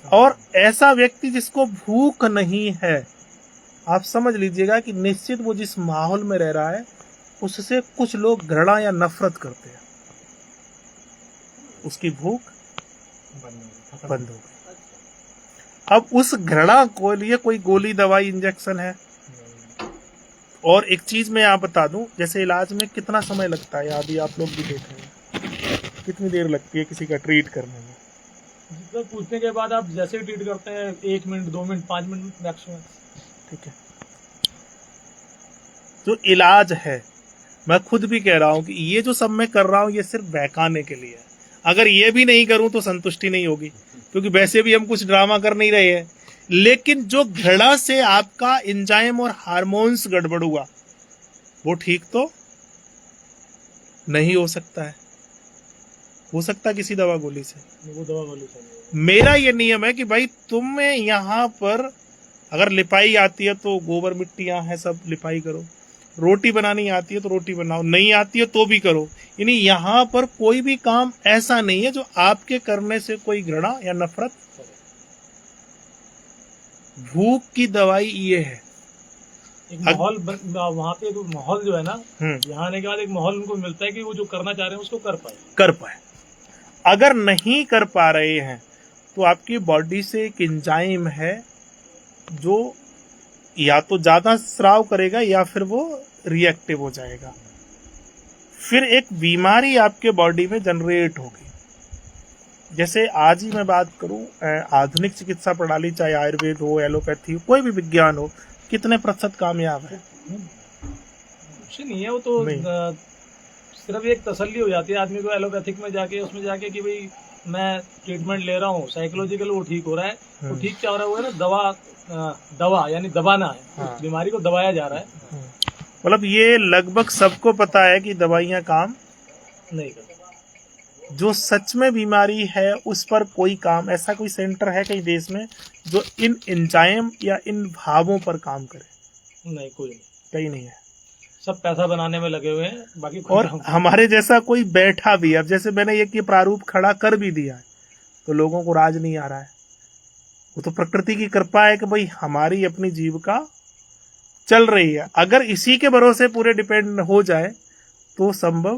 Speaker 1: और ऐसा व्यक्ति जिसको भूख नहीं है, आप समझ लीजिएगा कि निश्चित वो जिस माहौल में रह रहा है उससे कुछ लोग घृणा या नफरत करते हैं। उसकी भूख बंद हो गई। अब उस घृणा को लिए कोई गोली, दवाई, इंजेक्शन है। और एक चीज मैं यहाँ बता दूं, जैसे इलाज में कितना समय लगता है, अभी आप लोग भी देख रहे हैं कितनी देर लगती है किसी का ट्रीट करने में।
Speaker 2: जितना पूछने के बाद आप जैसे ट्रीट करते हैं, 1 मिनट, 2 मिनट, 5 मिनट मैक्सिमम।
Speaker 1: ठीक है, जो इलाज है, मैं खुद भी कह रहा हूं कि ये जो सब मैं कर रहा हूं ये सिर्फ बहकाने के लिए है। अगर ये भी नहीं करूं तो संतुष्टि नहीं होगी, क्योंकि वैसे भी हम कुछ ड्रामा कर नहीं रहे हैं। लेकिन जो घृणा से आपका एंजाइम और हार्मोन्स गड़बड़ हुआ, वो ठीक तो नहीं हो सकता है। हो सकता किसी दवा गोली से,
Speaker 2: वो दवा गोली से।
Speaker 1: मेरा ये नियम है कि भाई तुम्हें यहाँ पर अगर लिपाई आती है तो गोबर मिट्टियां हैं सब लिपाई करो, रोटी बनानी आती है तो रोटी बनाओ, नहीं आती है तो भी करो। यानी यहाँ पर कोई भी काम ऐसा नहीं है जो आपके करने से कोई घृणा या नफरत। भूख की दवाई ये है।
Speaker 2: एक माहौल वहाँ पे एक माहौल जो है ना, यहाँ आने के बाद एक माहौल उनको मिलता है कि वो जो करना चाह रहे हैं उसको कर पाए।
Speaker 1: अगर नहीं कर पा रहे हैं तो आपकी बॉडी से एक एंजाइम है जो या तो ज्यादा स्राव करेगा या फिर वो रिएक्टिव हो जाएगा, फिर एक बीमारी आपके बॉडी में जनरेट होगी। जैसे आज ही मैं बात करूं, आधुनिक चिकित्सा प्रणाली, चाहे आयुर्वेद हो, एलोपैथी हो, कोई भी विज्ञान हो, कितने प्रतिशत कामयाब है?
Speaker 2: कुछ नहीं है, वो तो सिर्फ एक तसल्ली हो जाती है आदमी को एलोपैथिक में जाके, उसमें जाके कि भाई मैं ट्रीटमेंट ले रहा हूँ, साइकोलॉजिकल वो ठीक हो रहा है। वो ठीक क्या हो रहा है? वो है ना दवा यानी दबाना है। बीमारी को दबाया जा रहा है।
Speaker 1: मतलब ये लगभग सबको पता है कि दवाइयाँ काम
Speaker 2: नहीं करती।
Speaker 1: जो सच में बीमारी है उस पर कोई काम, ऐसा कोई सेंटर है कहीं देश में जो इन एंजाइम या इन भावों पर काम करे?
Speaker 2: नहीं, कोई नहीं,
Speaker 1: कहीं नहीं है।
Speaker 2: सब पैसा बनाने में लगे हुए हैं, बाकी
Speaker 1: और हमारे जैसा कोई बैठा भी है। अब जैसे मैंने ये प्रारूप खड़ा कर भी दिया है तो लोगों को राज नहीं आ रहा है। वो तो प्रकृति की कृपा है कि भाई हमारी अपनी जीविका चल रही है। अगर इसी के भरोसे पूरे डिपेंड हो जाए तो संभव,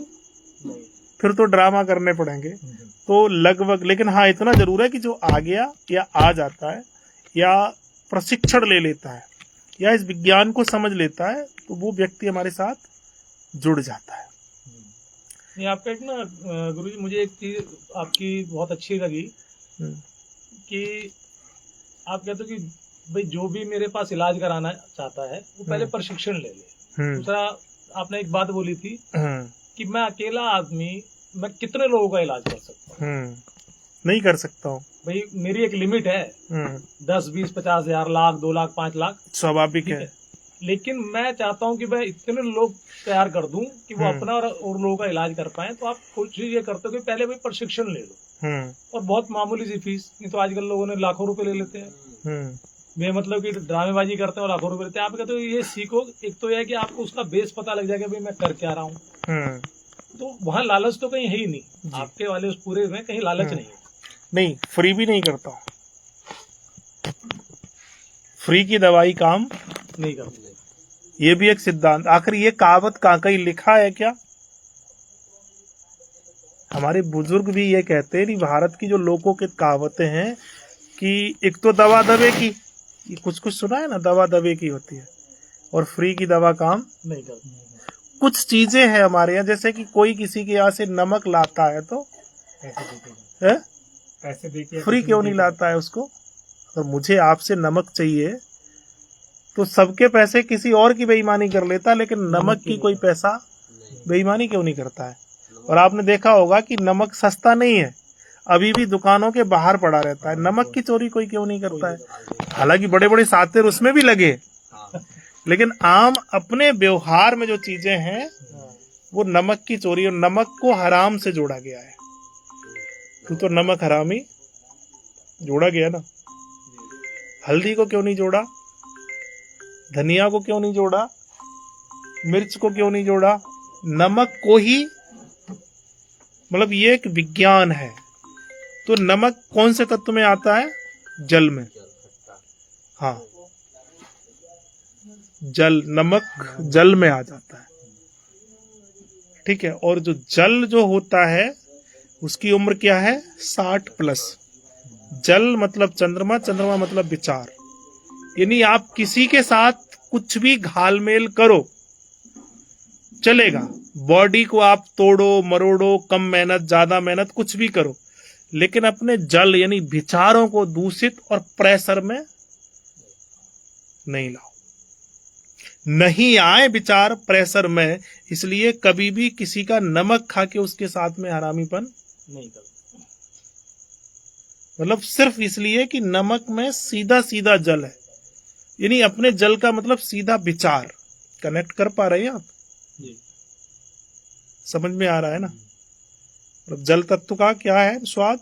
Speaker 1: फिर तो ड्रामा करने पड़ेंगे। तो लगभग, लेकिन हाँ इतना जरूर है कि जो आ गया या आ जाता है या प्रशिक्षण ले लेता है या इस विज्ञान को समझ लेता है तो वो व्यक्ति हमारे साथ जुड़ जाता है।
Speaker 2: ये आपका एक ना गुरुजी, मुझे एक चीज आपकी बहुत अच्छी लगी कि आप कहते हो कि भाई जो भी मेरे पास इलाज कराना चाहता है वो पहले प्रशिक्षण ले ले। दूसरा आपने एक बात बोली थी कि मैं अकेला आदमी मैं कितने लोगों का इलाज कर सकता हूँ,
Speaker 1: नहीं कर सकता हूँ
Speaker 2: भाई मेरी एक लिमिट है 10, 20, 50 हजार, लाख, 2 लाख, 5 लाख,
Speaker 1: स्वाभाविक है।
Speaker 2: लेकिन मैं चाहता हूँ कि मैं इतने लोग तैयार कर दूं कि वो अपना और लोगों का इलाज कर पाए। तो आप कोशिश ये करते हो कि पहले भाई प्रशिक्षण ले लो और बहुत मामूली सी फीस, नहीं तो आजकल लोगों ने लाखों रुपए ले लेते हैं, वे मतलब कि ड्रामेबाजी करते हैं और लाखों रुपए लेते हैं। आप कहते हो ये सीखो, एक तो यह है कि आपको उसका बेस पता लग जाएगा भाई मैं कर क्या रहा हूँ, तो वहाँ लालच तो कहीं है ही नहीं, आपके वाले उस पूरे में कहीं लालच नहीं है।
Speaker 1: नहीं, फ्री भी नहीं करता हूँ, फ्री की दवाई काम
Speaker 2: नहीं करती।
Speaker 1: ये भी एक सिद्धांत। आखिर ये कहावत कहाँ कहीं लिखा है क्या? हमारे बुजुर्ग भी ये कहते हैं, भारत की जो लोगों की कहावतें हैं कि एक तो दवा दवे की, ये कुछ कुछ सुना है ना, दवा दवे की होती है और फ्री की दवा काम
Speaker 2: नहीं करती।
Speaker 1: कुछ चीजें हैं हमारे यहाँ, जैसे कि कोई किसी के यहाँ से नमक लाता है तो
Speaker 3: पैसे देके
Speaker 1: फ्री क्यों नहीं लाता है उसको? अगर मुझे आपसे नमक चाहिए तो सबके पैसे किसी और की बेईमानी कर लेता, लेकिन नमक की कोई पैसा बेईमानी क्यों नहीं करता है? और आपने देखा होगा कि नमक सस्ता नहीं है, अभी भी दुकानों के बाहर पड़ा रहता है। नमक की चोरी कोई क्यों नहीं करता है? हालांकि बड़े बड़े सातिर उसमें भी लगे, लेकिन आम अपने व्यवहार में जो चीजें हैं वो नमक की चोरी, और नमक को हराम से जोड़ा गया है। तो नमक हरामी जोड़ा गया ना। हल्दी को क्यों नहीं जोड़ा? धनिया को क्यों नहीं जोड़ा? मिर्च को क्यों नहीं जोड़ा? नमक को ही, मतलब ये एक विज्ञान है। तो नमक कौन से तत्व में आता है? जल में। हाँ, जल, नमक जल में आ जाता है, ठीक है। और जो जल जो होता है उसकी उम्र क्या है? 60+। जल मतलब चंद्रमा, चंद्रमा मतलब विचार। यानी आप किसी के साथ कुछ भी घालमेल करो चलेगा, बॉडी को आप तोड़ो मरोड़ो, कम मेहनत ज्यादा मेहनत कुछ भी करो, लेकिन अपने जल यानी विचारों को दूषित और प्रेशर में नहीं लाओ। नहीं आए विचार प्रेशर में, इसलिए कभी भी किसी का नमक खा के उसके साथ में हरामीपन
Speaker 2: नहीं करते।
Speaker 1: मतलब सिर्फ इसलिए कि नमक में सीधा सीधा जल है, यानी अपने जल का मतलब सीधा विचार। कनेक्ट कर पा रहे हैं आप?
Speaker 2: जी।
Speaker 1: समझ में आ रहा है ना? मतलब जल तत्व का क्या है स्वाद?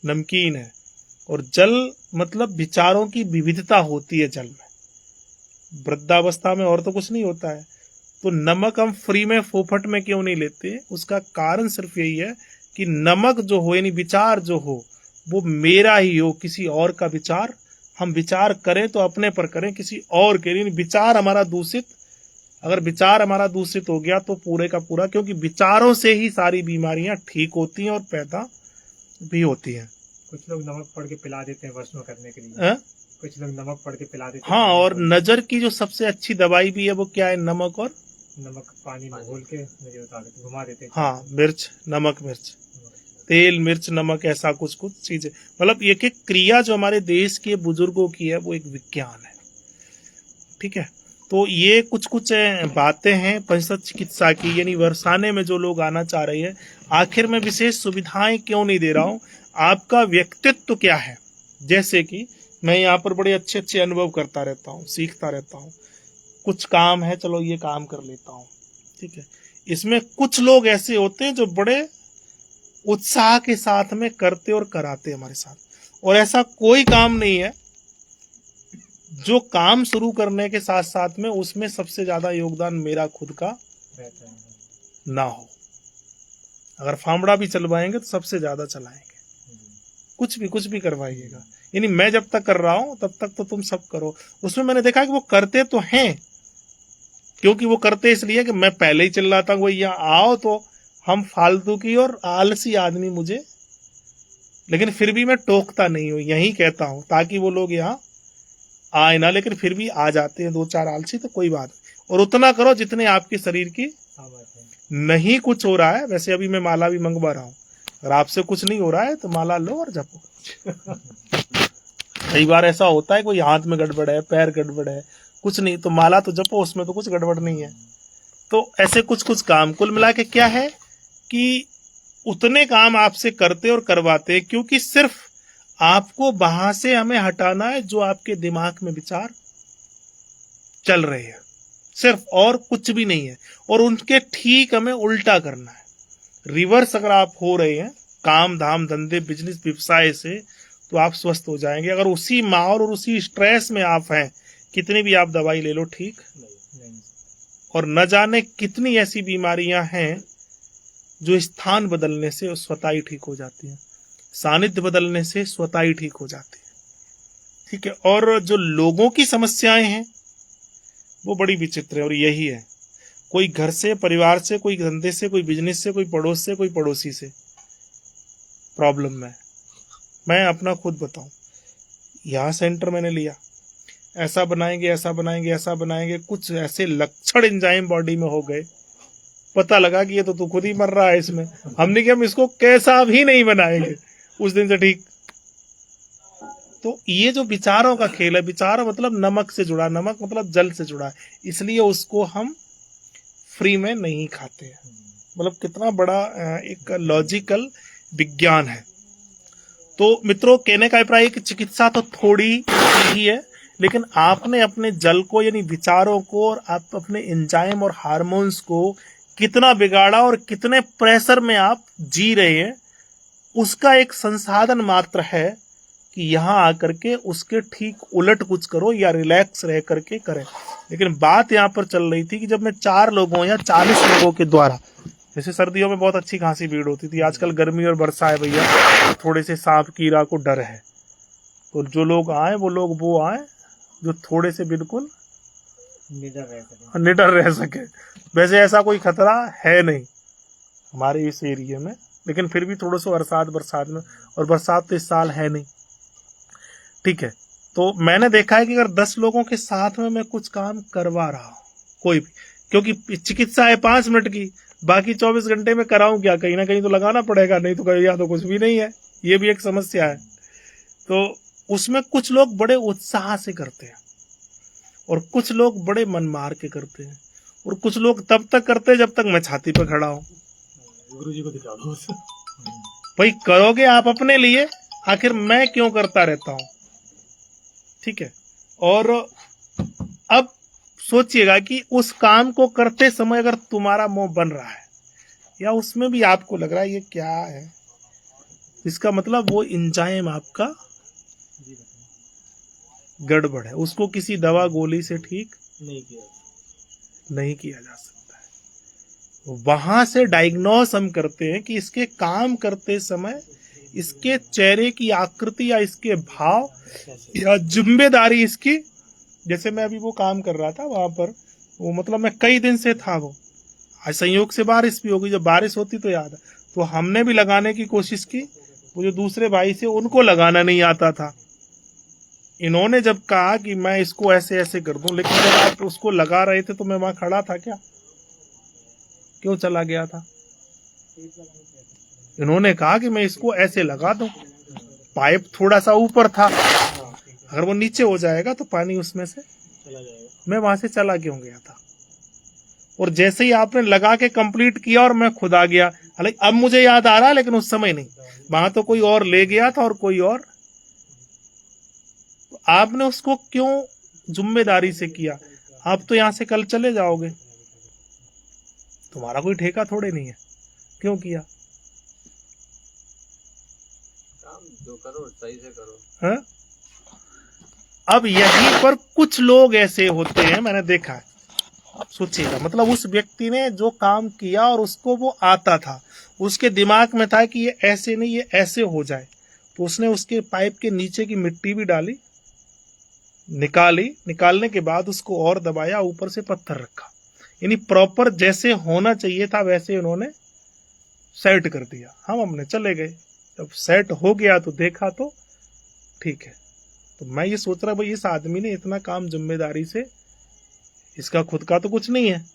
Speaker 1: नमकीन है। और जल मतलब विचारों की विविधता होती है जल में। वृद्धावस्था में और तो कुछ नहीं होता है। तो नमक हम फ्री में फोफट में क्यों नहीं लेते? उसका कारण सिर्फ यही है कि नमक जो हो यानी विचार जो हो वो मेरा ही हो, किसी और का विचार हम विचार करें तो अपने पर करें, किसी और के लिए। विचार हमारा दूषित, अगर विचार हमारा दूषित हो गया तो पूरे का पूरा, क्योंकि विचारों से ही सारी बीमारियां ठीक होती हैं और पैदा भी होती हैं।
Speaker 3: कुछ लोग नमक पड़ के पिला देते हैं वश में करने के लिए। कुछ लोग नमक पड़ के पिला देते हैं।
Speaker 1: हाँ, और नजर की जो सबसे अच्छी दवाई भी है वो क्या है? नमक और
Speaker 3: नमक पानी में घोल के नजर उतार देते, घुमा देते हैं।
Speaker 1: हाँ, मिर्च, नमक, मिर्च, तेल, मिर्च, नमक, ऐसा कुछ कुछ चीजें। मतलब एक एक क्रिया जो हमारे देश के बुजुर्गों की है वो एक विज्ञान है, ठीक है। तो ये कुछ कुछ बातें हैं पंचतत्व चिकित्सा की, यानी वर्षाने में जो लोग आना चाह रहे हैं। आखिर में विशेष सुविधाएं क्यों नहीं दे रहा हूँ? आपका व्यक्तित्व क्या है? जैसे कि मैं यहाँ पर बड़े अच्छे अच्छे अनुभव करता रहता हूँ, सीखता रहता हूँ। कुछ काम है, चलो ये काम कर लेता हूँ, ठीक है। इसमें कुछ लोग ऐसे होते हैं जो बड़े उत्साह के साथ में करते और कराते हमारे साथ, और ऐसा कोई काम नहीं है जो काम शुरू करने के साथ साथ में उसमें सबसे ज्यादा योगदान मेरा खुद का ना हो। अगर फावड़ा भी चलवाएंगे तो सबसे ज्यादा चलाएंगे, कुछ भी करवाइएगा। यानी मैं जब तक कर रहा हूं तब तक तो तुम सब करो। उसमें मैंने देखा कि वो करते तो हैं, क्योंकि वो करते इसलिए कि मैं पहले ही चिल्लाता हूं भैया आओ, तो हम फालतू की और आलसी आदमी मुझे, लेकिन फिर भी मैं टोकता नहीं हूं, यही कहता हूं ताकि वो लोग यहाँ आए ना, लेकिन फिर भी आ जाते हैं 2-4 आलसी, तो कोई बात नहीं। और उतना करो जितने आपके शरीर की नहीं कुछ हो रहा है। वैसे अभी मैं माला भी मंगवा रहा हूँ, अगर आपसे कुछ नहीं हो रहा है तो माला लो और जपो। कई बार ऐसा होता है कोई हाथ में गड़बड़ है, पैर गड़बड़ है, कुछ नहीं, तो माला तो जपो, उसमें तो कुछ गड़बड़ नहीं है। तो ऐसे कुछ काम कुल मिला के क्या है कि उतने काम आपसे करते और करवाते, क्योंकि सिर्फ आपको वहां से हमें हटाना है जो आपके दिमाग में विचार चल रहे हैं, सिर्फ, और कुछ भी नहीं है। और उनके ठीक हमें उल्टा करना है। रिवर्स अगर आप हो रहे हैं काम धाम धंधे बिजनेस व्यवसाय से, तो आप स्वस्थ हो जाएंगे। अगर उसी माहौल और उसी स्ट्रेस में आप हैं, कितनी भी आप दवाई ले लो ठीक नहीं। और न जाने कितनी ऐसी बीमारियां हैं जो स्थान बदलने से स्वतः ही ठीक हो जाती हैं, सानिध्य बदलने से स्वतः ही ठीक हो जाती है। ठीक है। और जो लोगों की समस्याएं हैं वो बड़ी विचित्र है, और यही है, कोई घर से, परिवार से, कोई धंधे से, कोई बिजनेस से, कोई पड़ोस से, कोई पड़ोसी से प्रॉब्लम में। मैं अपना खुद बताऊं, यहाँ सेंटर मैंने लिया, ऐसा बनाएंगे ऐसा बनाएंगे ऐसा बनाएंगे, कुछ ऐसे लक्षण एंजाइम बॉडी में हो गए, पता लगा कि ये तो तू खुद ही मर रहा है इसमें। हमने कि हम इसको कैसा भी नहीं बनाएंगे, उस दिन से ठीक। तो ये जो विचारों का खेल है, विचार मतलब नमक से जुड़ा, नमक मतलब जल से जुड़ा है, इसलिए उसको हम फ्री में नहीं खाते हैं। मतलब कितना बड़ा एक लॉजिकल विज्ञान है। तो मित्रों, कहने का अभिप्राय है कि चिकित्सा तो थोड़ी ही है, लेकिन आपने अपने जल को यानी विचारों को और आप अपने एंजाइम और हार्मोन्स को कितना बिगाड़ा और कितने प्रेशर में आप जी रहे हैं, उसका एक संसाधन मात्र है कि यहाँ आकर के उसके ठीक उलट कुछ करो या रिलैक्स रह करके करें। लेकिन बात यहाँ पर चल रही थी कि जब मैं 4 लोगों या 40 लोगों के द्वारा, जैसे सर्दियों में बहुत अच्छी खासी भीड़ होती थी, आजकल गर्मी और वर्षा है भैया, थोड़े से सांप कीड़ा को डर है, तो जो लोग आए वो आए जो थोड़े से बिल्कुल निडर रह सके। वैसे ऐसा कोई खतरा है नहीं हमारे इस एरिया में, लेकिन फिर भी थोड़ा सा बरसात में, और बरसात तो इस साल है नहीं। ठीक है। तो मैंने देखा है कि अगर 10 लोगों के साथ में मैं कुछ काम करवा रहा हूं, कोई भी, क्योंकि चिकित्सा है 5 मिनट की, बाकी 24 घंटे में कराऊं क्या, कहीं ना कहीं तो लगाना पड़ेगा, नहीं तो कहीं यहाँ तो कुछ भी नहीं है, ये भी एक समस्या है। तो उसमें कुछ लोग बड़े उत्साह से करते हैं और कुछ लोग बड़े मन मार के करते हैं, और कुछ लोग तब तक करते हैं जब तक मैं छाती पर खड़ा हूं।
Speaker 2: गुरुजी को दिखा दो।
Speaker 1: भाई करोगे आप अपने लिए, आखिर मैं क्यों करता रहता हूं। ठीक है। और अब सोचिएगा कि उस काम को करते समय अगर तुम्हारा मुंह बन रहा है या उसमें भी आपको लग रहा है ये क्या है, इसका मतलब वो एंजाइम आपका गड़बड़ है, उसको किसी दवा गोली से ठीक नहीं किया जा सकता है। वहां से डायग्नोस हम करते हैं कि इसके काम करते समय इसके चेहरे की आकृति या इसके भाव या जिम्मेदारी इसकी, जैसे मैं अभी वो काम कर रहा था वहां पर, वो मतलब मैं कई दिन से था, वो आज संयोग से बारिश भी हो गई, जब बारिश होती तो याद है, तो हमने भी लगाने की कोशिश की, वो जो दूसरे भाई से उनको लगाना नहीं आता था। इन्होंने जब कहा कि मैं इसको ऐसे ऐसे कर दूं, लेकिन जब आप उसको लगा रहे थे तो मैं वहां खड़ा था क्या, क्यों चला गया था? इन्होंने कहा कि मैं इसको ऐसे लगा दूं, पाइप थोड़ा सा ऊपर था, अगर वो नीचे हो जाएगा तो पानी उसमें से चला जाएगा, मैं वहां से चला क्यों गया था। और जैसे ही आपने लगा के कंप्लीट किया और मैं खुद आ गया, हालांकि अब मुझे याद आ रहा है लेकिन उस समय नहीं, वहां तो कोई और ले गया था और कोई और, तो आपने उसको क्यों जिम्मेदारी से किया? आप तो यहां से कल चले जाओगे, तुम्हारा कोई ठेका थोड़े नहीं है, क्यों किया?
Speaker 5: जो करो सही से करो।
Speaker 1: है? अब यहीं पर कुछ लोग ऐसे होते हैं, मैंने देखा है, सोचिएगा, मतलब उस व्यक्ति ने जो काम किया और उसको वो आता था, उसके दिमाग में था कि ये ऐसे नहीं ये ऐसे हो जाए, तो उसने उसके पाइप के नीचे की मिट्टी भी डाली, निकालने के बाद उसको और दबाया, ऊपर से पत्थर रखा, यानी प्रॉपर जैसे होना चाहिए था वैसे उन्होंने सेट कर दिया। हम हमने चले गए, जब सेट हो गया तो देखा तो ठीक है। तो मैं ये सोच रहा भाई इस आदमी ने इतना काम जिम्मेदारी से, इसका खुद का तो कुछ नहीं है।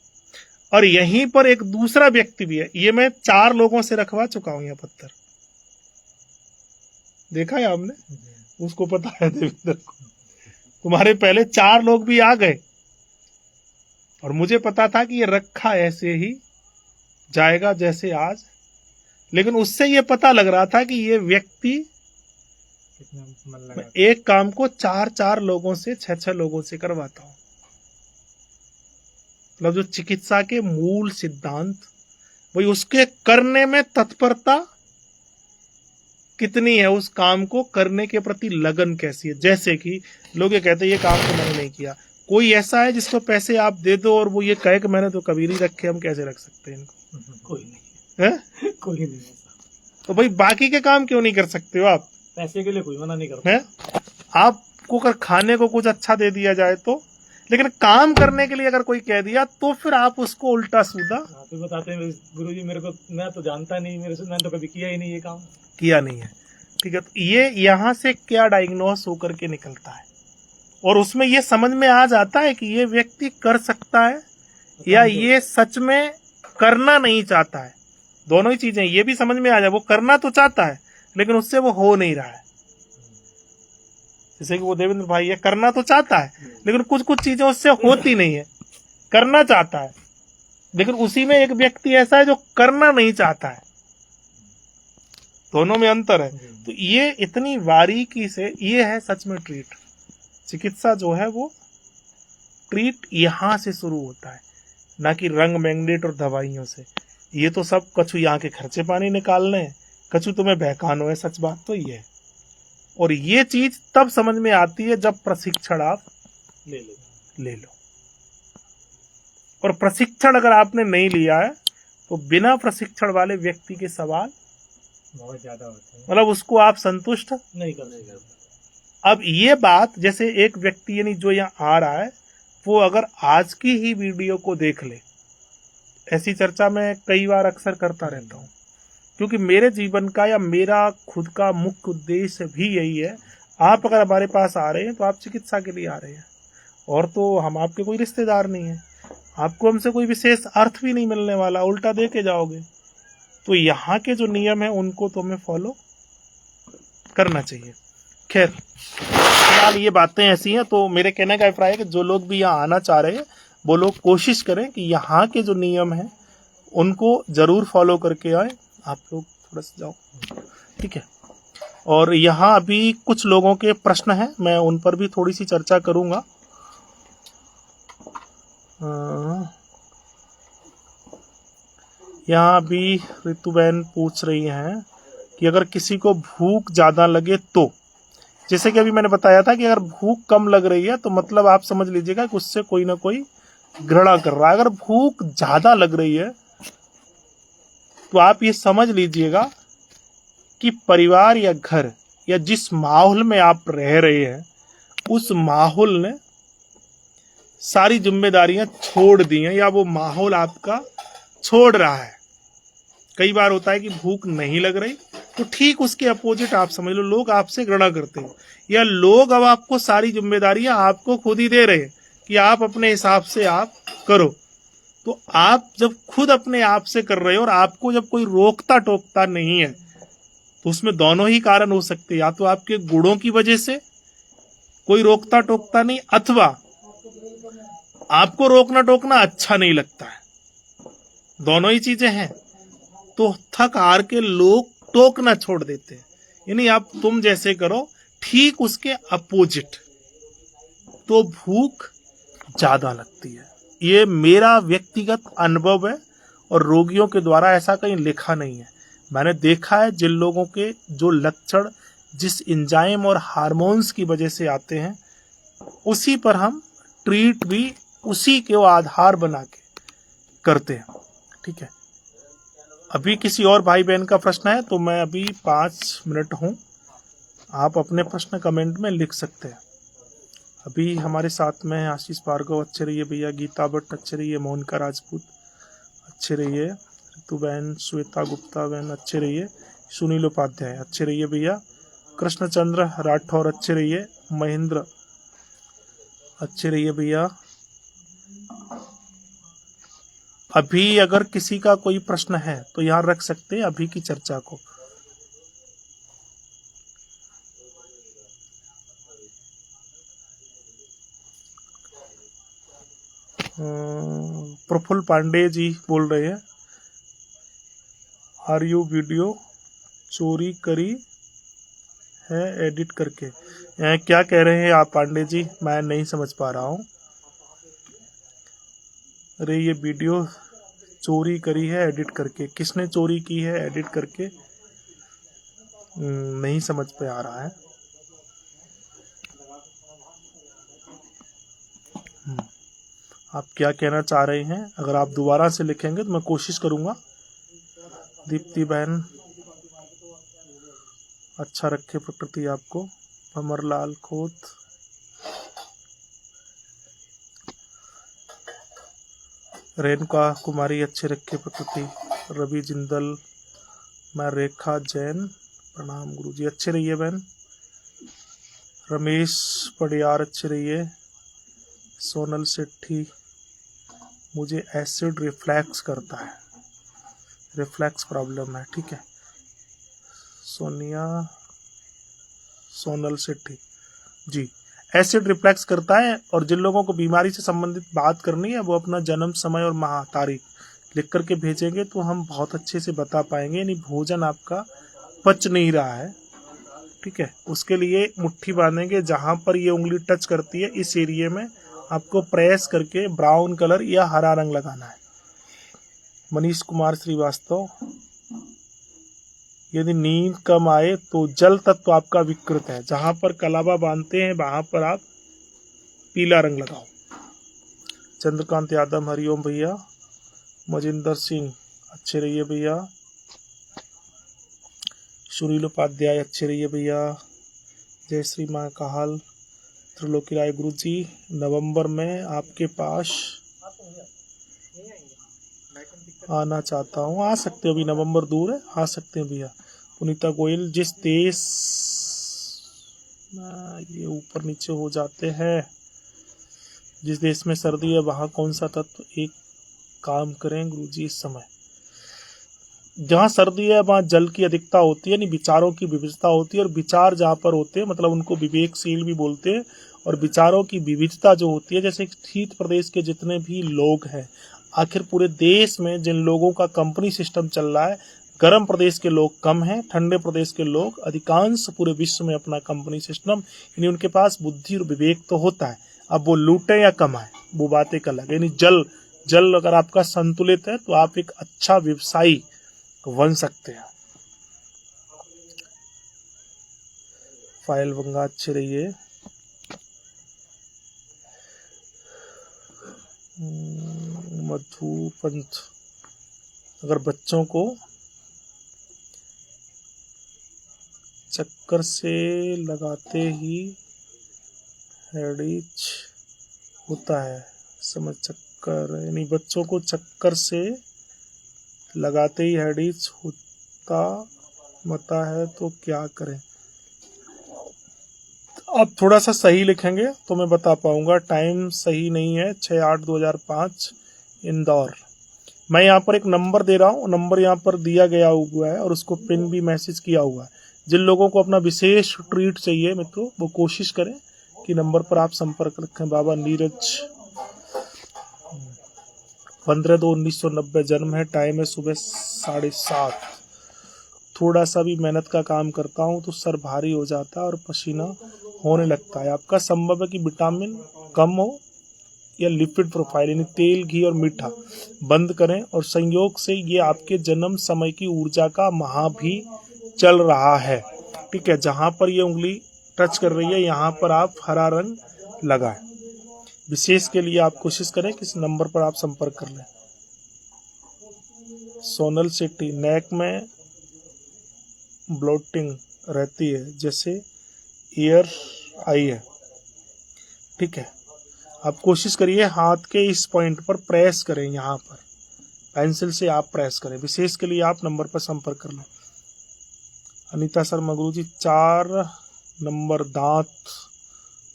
Speaker 1: और यहीं पर एक दूसरा व्यक्ति भी है, ये मैं 4 लोगों से रखवा चुका हूं यह पत्थर, देखा है आपने, उसको पता है देवेंद्र को, तुम्हारे पहले 4 लोग भी आ गए और मुझे पता था कि ये रखा ऐसे ही जाएगा जैसे आज, लेकिन उससे ये पता लग रहा था कि ये व्यक्ति
Speaker 3: कितना मन लगा।
Speaker 1: एक काम को 4-4 लोगों से 6-6 लोगों से करवाता हूं। मतलब जो चिकित्सा के मूल सिद्धांत, वही उसके करने में तत्परता कितनी है, उस काम को करने के प्रति लगन कैसी है। जैसे कि लोग ये कहते हैं ये काम तो मैंने नहीं किया, कोई ऐसा है जिसको पैसे आप दे दो और वो ये कहे कि मैंने तो कभी नहीं रखे, हम कैसे रख सकते हैं इनको?
Speaker 2: कोई नहीं
Speaker 1: है?
Speaker 2: कोई नहीं ऐसा।
Speaker 1: तो भाई बाकी के काम क्यों नहीं कर सकते हो आप?
Speaker 2: पैसे के लिए कोई मना नहीं करता
Speaker 1: है? आपको अगर खाने को कुछ अच्छा दे दिया जाए तो, लेकिन काम करने के लिए अगर कोई कह दिया तो फिर आप उसको उल्टा सीधा
Speaker 2: तो बताते हैं गुरुजी मेरे को, मैं तो जानता नहीं, मेरे से मैंने तो कभी किया ही नहीं ये काम,
Speaker 1: किया नहीं है। ठीक है, तो ये यहाँ से क्या डायग्नोस होकर के निकलता है और उसमें ये समझ में आ जाता है कि ये व्यक्ति कर सकता है या ये सच में करना नहीं चाहता है। दोनों ही चीजें, ये भी समझ में आ जाए, वो करना तो चाहता है लेकिन उससे वो हो नहीं रहा है। जैसे कि वो देवेंद्र भाई ये करना तो चाहता है लेकिन कुछ कुछ चीजें उससे होती नहीं है, करना चाहता है लेकिन उसी में एक व्यक्ति ऐसा है जो करना नहीं चाहता है, दोनों में अंतर है। तो ये इतनी बारीकी से, ये है सच में ट्रीट। चिकित्सा जो है वो ट्रीट यहां से शुरू होता है, ना कि रंग मैंगनेट और दवाइयों से। ये तो सब कछु यहाँ के खर्चे पानी निकालने हैं, कछु तुम्हें बहकानो है, सच बात तो ये है। और ये चीज तब समझ में आती है जब प्रशिक्षण आप ले लो। और प्रशिक्षण अगर आपने नहीं लिया है तो बिना प्रशिक्षण वाले व्यक्ति के सवाल
Speaker 3: बहुत ज्यादा होते हैं,
Speaker 1: मतलब उसको आप संतुष्ट
Speaker 2: नहीं कर।
Speaker 1: अब ये बात, जैसे एक व्यक्ति यानी जो यहाँ आ रहा है वो अगर आज की ही वीडियो को देख ले, ऐसी चर्चा मैं कई बार अक्सर करता रहता हूँ, क्योंकि मेरे जीवन का या मेरा खुद का मुख्य उद्देश्य भी यही है। आप अगर हमारे पास आ रहे हैं तो आप चिकित्सा के लिए आ रहे हैं, और तो हम आपके कोई रिश्तेदार नहीं है, आपको हमसे कोई विशेष अर्थ भी नहीं मिलने वाला, उल्टा दे के जाओगे। तो यहाँ के जो नियम है उनको तो हमें फॉलो करना चाहिए। खैर फिलहाल ये बातें ऐसी हैं, तो मेरे कहने का अभिप्राय है कि जो लोग भी यहाँ आना चाह रहे हैं वो लोग कोशिश करें कि यहाँ के जो नियम हैं उनको जरूर फॉलो करके आए। आप लोग थोड़ा सा जाओ, ठीक है। और यहाँ अभी कुछ लोगों के प्रश्न हैं, मैं उन पर भी थोड़ी सी चर्चा करूंगा। यहाँ अभी ऋतुबेन पूछ रही हैं कि अगर किसी को भूख ज्यादा लगे तो, जैसे कि अभी मैंने बताया था कि अगर भूख कम लग रही है तो मतलब आप समझ लीजिएगा कि उससे कोई ना कोई घृणा कर रहा है। अगर भूख ज्यादा लग रही है तो आप ये समझ लीजिएगा कि परिवार या घर या जिस माहौल में आप रह रहे हैं उस माहौल ने सारी जिम्मेदारियां छोड़ दी हैं, या वो माहौल आपका छोड़ रहा है। कई बार होता है कि भूख नहीं लग रही तो ठीक उसके अपोजिट आप समझ लो, लोग आपसे घृणा करते हैं, या लोग अब आपको सारी जिम्मेदारियां आपको खुद ही दे रहे हैं कि आप अपने हिसाब से आप करो। तो आप जब खुद अपने आप से कर रहे हो और आपको जब कोई रोकता टोकता नहीं है तो उसमें दोनों ही कारण हो सकते हैं, या तो आपके गुणों की वजह से कोई रोकता टोकता नहीं, अथवा आपको रोकना टोकना अच्छा नहीं लगता है। दोनों ही चीजें हैं। तो थक हार के लोग टोकना छोड़ देते हैं, यानी आप तुम जैसे करो ठीक उसके अपोजिट, तो भूख ज्यादा लगती है। ये मेरा व्यक्तिगत अनुभव है और रोगियों के द्वारा ऐसा कहीं लिखा नहीं है। मैंने देखा है जिन लोगों के जो लक्षण जिस एंजाइम और हार्मोन्स की वजह से आते हैं, उसी पर हम ट्रीट भी उसी के आधार बना के करते हैं, ठीक है। अभी किसी और भाई बहन का प्रश्न है तो मैं अभी 5 मिनट हूं, आप अपने प्रश्न कमेंट में लिख सकते हैं। अभी हमारे साथ में आशीष भार्गव, अच्छे रहिए भैया। गीता भट्ट, अच्छे रहिए। मोनिका राजपूत, अच्छे रहिए। ऋतु बहन, श्वेता गुप्ता बहन, अच्छे रहिए। सुनील उपाध्याय, अच्छे रहिए भैया। कृष्णचंद्र राठौर, अच्छे रहिए। महेंद्र, अच्छे रहिए भैया। अभी अगर किसी का कोई प्रश्न है तो यहाँ रख सकते हैं अभी की चर्चा को। प्रफुल्ल पांडे जी बोल रहे हैं, आर यू वीडियो चोरी करी है एडिट करके? क्या कह रहे हैं आप पांडे जी, मैं नहीं समझ पा रहा हूँ। अरे ये वीडियो चोरी करी है एडिट करके, किसने चोरी की है एडिट करके? नहीं समझ पे आ रहा है। आप क्या कहना चाह रहे हैं? अगर आप दोबारा से लिखेंगे तो मैं कोशिश करूंगा। दीप्ति बहन, अच्छा रखे प्रकृति आपको। अमरलाल खोत, रेणुका कुमारी, अच्छे रखे प्रकृति। रवि जिंदल, मैं रेखा जैन, प्रणाम गुरुजी, अच्छे रहिए बहन। रमेश पडियार, अच्छे रहिए। सोनल सेठी, मुझे एसिड रिफ्लैक्स करता है, रिफ्लैक्स प्रॉब्लम है, ठीक है। सोनल सेठी जी, एसिड रिफ्लैक्स करता है। और जिन लोगों को बीमारी से संबंधित बात करनी है वो अपना जन्म, समय और माह तारीख लिख करके भेजेंगे तो हम बहुत अच्छे से बता पाएंगे। यानी भोजन आपका पच नहीं रहा है, ठीक है। उसके लिए मुट्ठी बांधेंगे, जहां पर ये उंगली टच करती है इस एरिया में आपको प्रेस करके ब्राउन कलर या हरा रंग लगाना है। मनीष कुमार श्रीवास्तव, यदि नींद कम आए तो जल तत्व आपका विकृत है, जहां पर कलावा बांधते हैं वहां पर आप पीला रंग लगाओ। चंद्रकांत यादव, हरिओम भैया। मजिंदर सिंह, अच्छे रहिए भैया। सुनील उपाध्याय, अच्छे रहिए भैया। जय श्री मां काहल, त्रिलोकी राय गुरु जी, नवंबर में आपके पास आना चाहता हूँ। आ सकते हो, अभी नवंबर दूर है, आ सकते हैं भैया। पुनीता गोयल, जिस देश ये ऊपर नीचे हो जाते हैं, जिस देश में सर्दी है वहाँ कौन सा तत्व एक काम करें गुरुजी इस समय? जहाँ सर्दी है वहाँ जल की अधिकता होती है, यानी विचारों की विविधता होती है। और विचार जहाँ पर होते हैं मतलब उनको विवेकशील भी बोलते हैं। और विचारों की विविधता जो होती है, जैसे शीत प्रदेश के जितने भी लोग हैं, आखिर पूरे देश में जिन लोगों का कंपनी सिस्टम चल रहा है, गर्म प्रदेश के लोग कम हैं, ठंडे प्रदेश के लोग अधिकांश पूरे विश्व में अपना कंपनी सिस्टम, यानी उनके पास बुद्धि और विवेक तो होता है। अब वो लूटे या कमाए वो बात एक अलग है। यानी जल अगर आपका संतुलित है तो आप एक अच्छा व्यवसायी बन सकते हैं। फाइल वंगा, अच्छे रहिए। मधु पंथ, अगर बच्चों को चक्कर से लगाते ही हेडिच होता है, समझ चक्कर यानी बच्चों को चक्कर से लगाते ही हेडिच होता है तो क्या करें? आप थोड़ा सा सही लिखेंगे तो मैं बता पाऊंगा। टाइम सही नहीं है, 6/8/2005 इंदौर। मैं यहाँ पर एक नंबर दे रहा हूँ, नंबर यहाँ पर दिया गया हुआ है और उसको पिन भी मैसेज किया हुआ है। जिन लोगों को अपना विशेष ट्रीट चाहिए मित्रों, वो कोशिश करें कि नंबर पर आप संपर्क रखें। बाबा नीरज, 15/2/1990 जन्म है। टाइम है सुबह 7:30। थोड़ा सा भी मेहनत का काम करता हूँ तो सर भारी हो जाता है और पसीना होने लगता है। आपका संभव है कि विटामिन कम हो या लिपिड प्रोफाइल यानी तेल, घी और मीठा बंद करें। और संयोग से ये आपके जन्म समय की ऊर्जा का माह भी चल रहा है, ठीक है। जहां पर ये उंगली टच कर रही है यहाँ पर आप हरा रंग लगाएं। विशेष के लिए आप कोशिश करें कि इस नंबर पर आप संपर्क कर लें। सोनल सिटी, नेक में ब्लोटिंग रहती है, जैसे ईयर आई है। ठीक है, आप कोशिश करिए हाथ के इस पॉइंट पर प्रेस करें, यहाँ पर पेंसिल से आप प्रेस करें। विशेष के लिए आप नंबर पर संपर्क कर लें। अनीता शर्मा गुरु जी, 4 नंबर दांत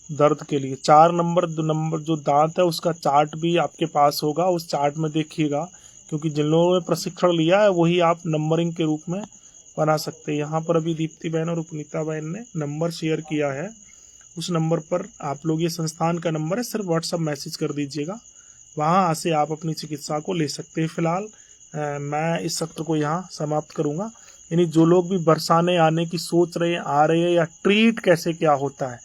Speaker 1: दर्द के लिए 4 नंबर जो दांत है उसका चार्ट भी आपके पास होगा, उस चार्ट में देखिएगा, क्योंकि जिन लोगों ने प्रशिक्षण लिया है वही आप नंबरिंग के रूप में बना सकते हैं। यहाँ पर अभी दीप्ति बहन और उपनीता बहन ने नंबर शेयर किया है, उस नंबर पर आप लोग, ये संस्थान का नंबर है, सिर्फ व्हाट्सएप मैसेज कर दीजिएगा, वहाँ से आप अपनी चिकित्सा को ले सकते हैं। फिलहाल मैं इस सत्र को यहाँ समाप्त करूँगा। यानी जो लोग भी बरसाने आने की सोच रहे हैं, आ रहे हैं, या ट्रीट कैसे क्या होता है,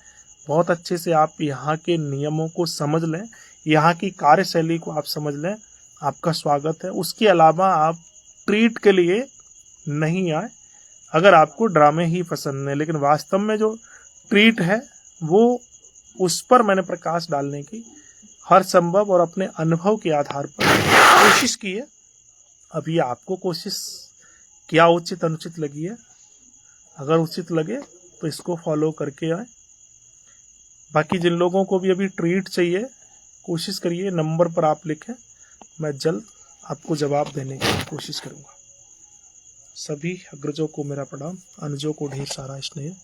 Speaker 1: बहुत अच्छे से आप यहाँ के नियमों को समझ लें, यहाँ की कार्यशैली को आप समझ लें, आपका स्वागत है। उसके अलावा आप ट्रीट के लिए नहीं आए अगर आपको ड्रामे ही पसंद है, लेकिन वास्तव में जो ट्रीट है वो, उस पर मैंने प्रकाश डालने की हर संभव और अपने अनुभव के आधार पर कोशिश की है। अभी आपको कोशिश क्या उचित अनुचित लगी है, अगर उचित लगे तो इसको फॉलो करके आए। बाकी जिन लोगों को भी अभी ट्रीट चाहिए, कोशिश करिए नंबर पर आप लिखें, मैं जल्द आपको जवाब देने की कोशिश करूँगा। सभी अग्रजों को मेरा प्रणाम, अनुजों को ढेर सारा स्नेह।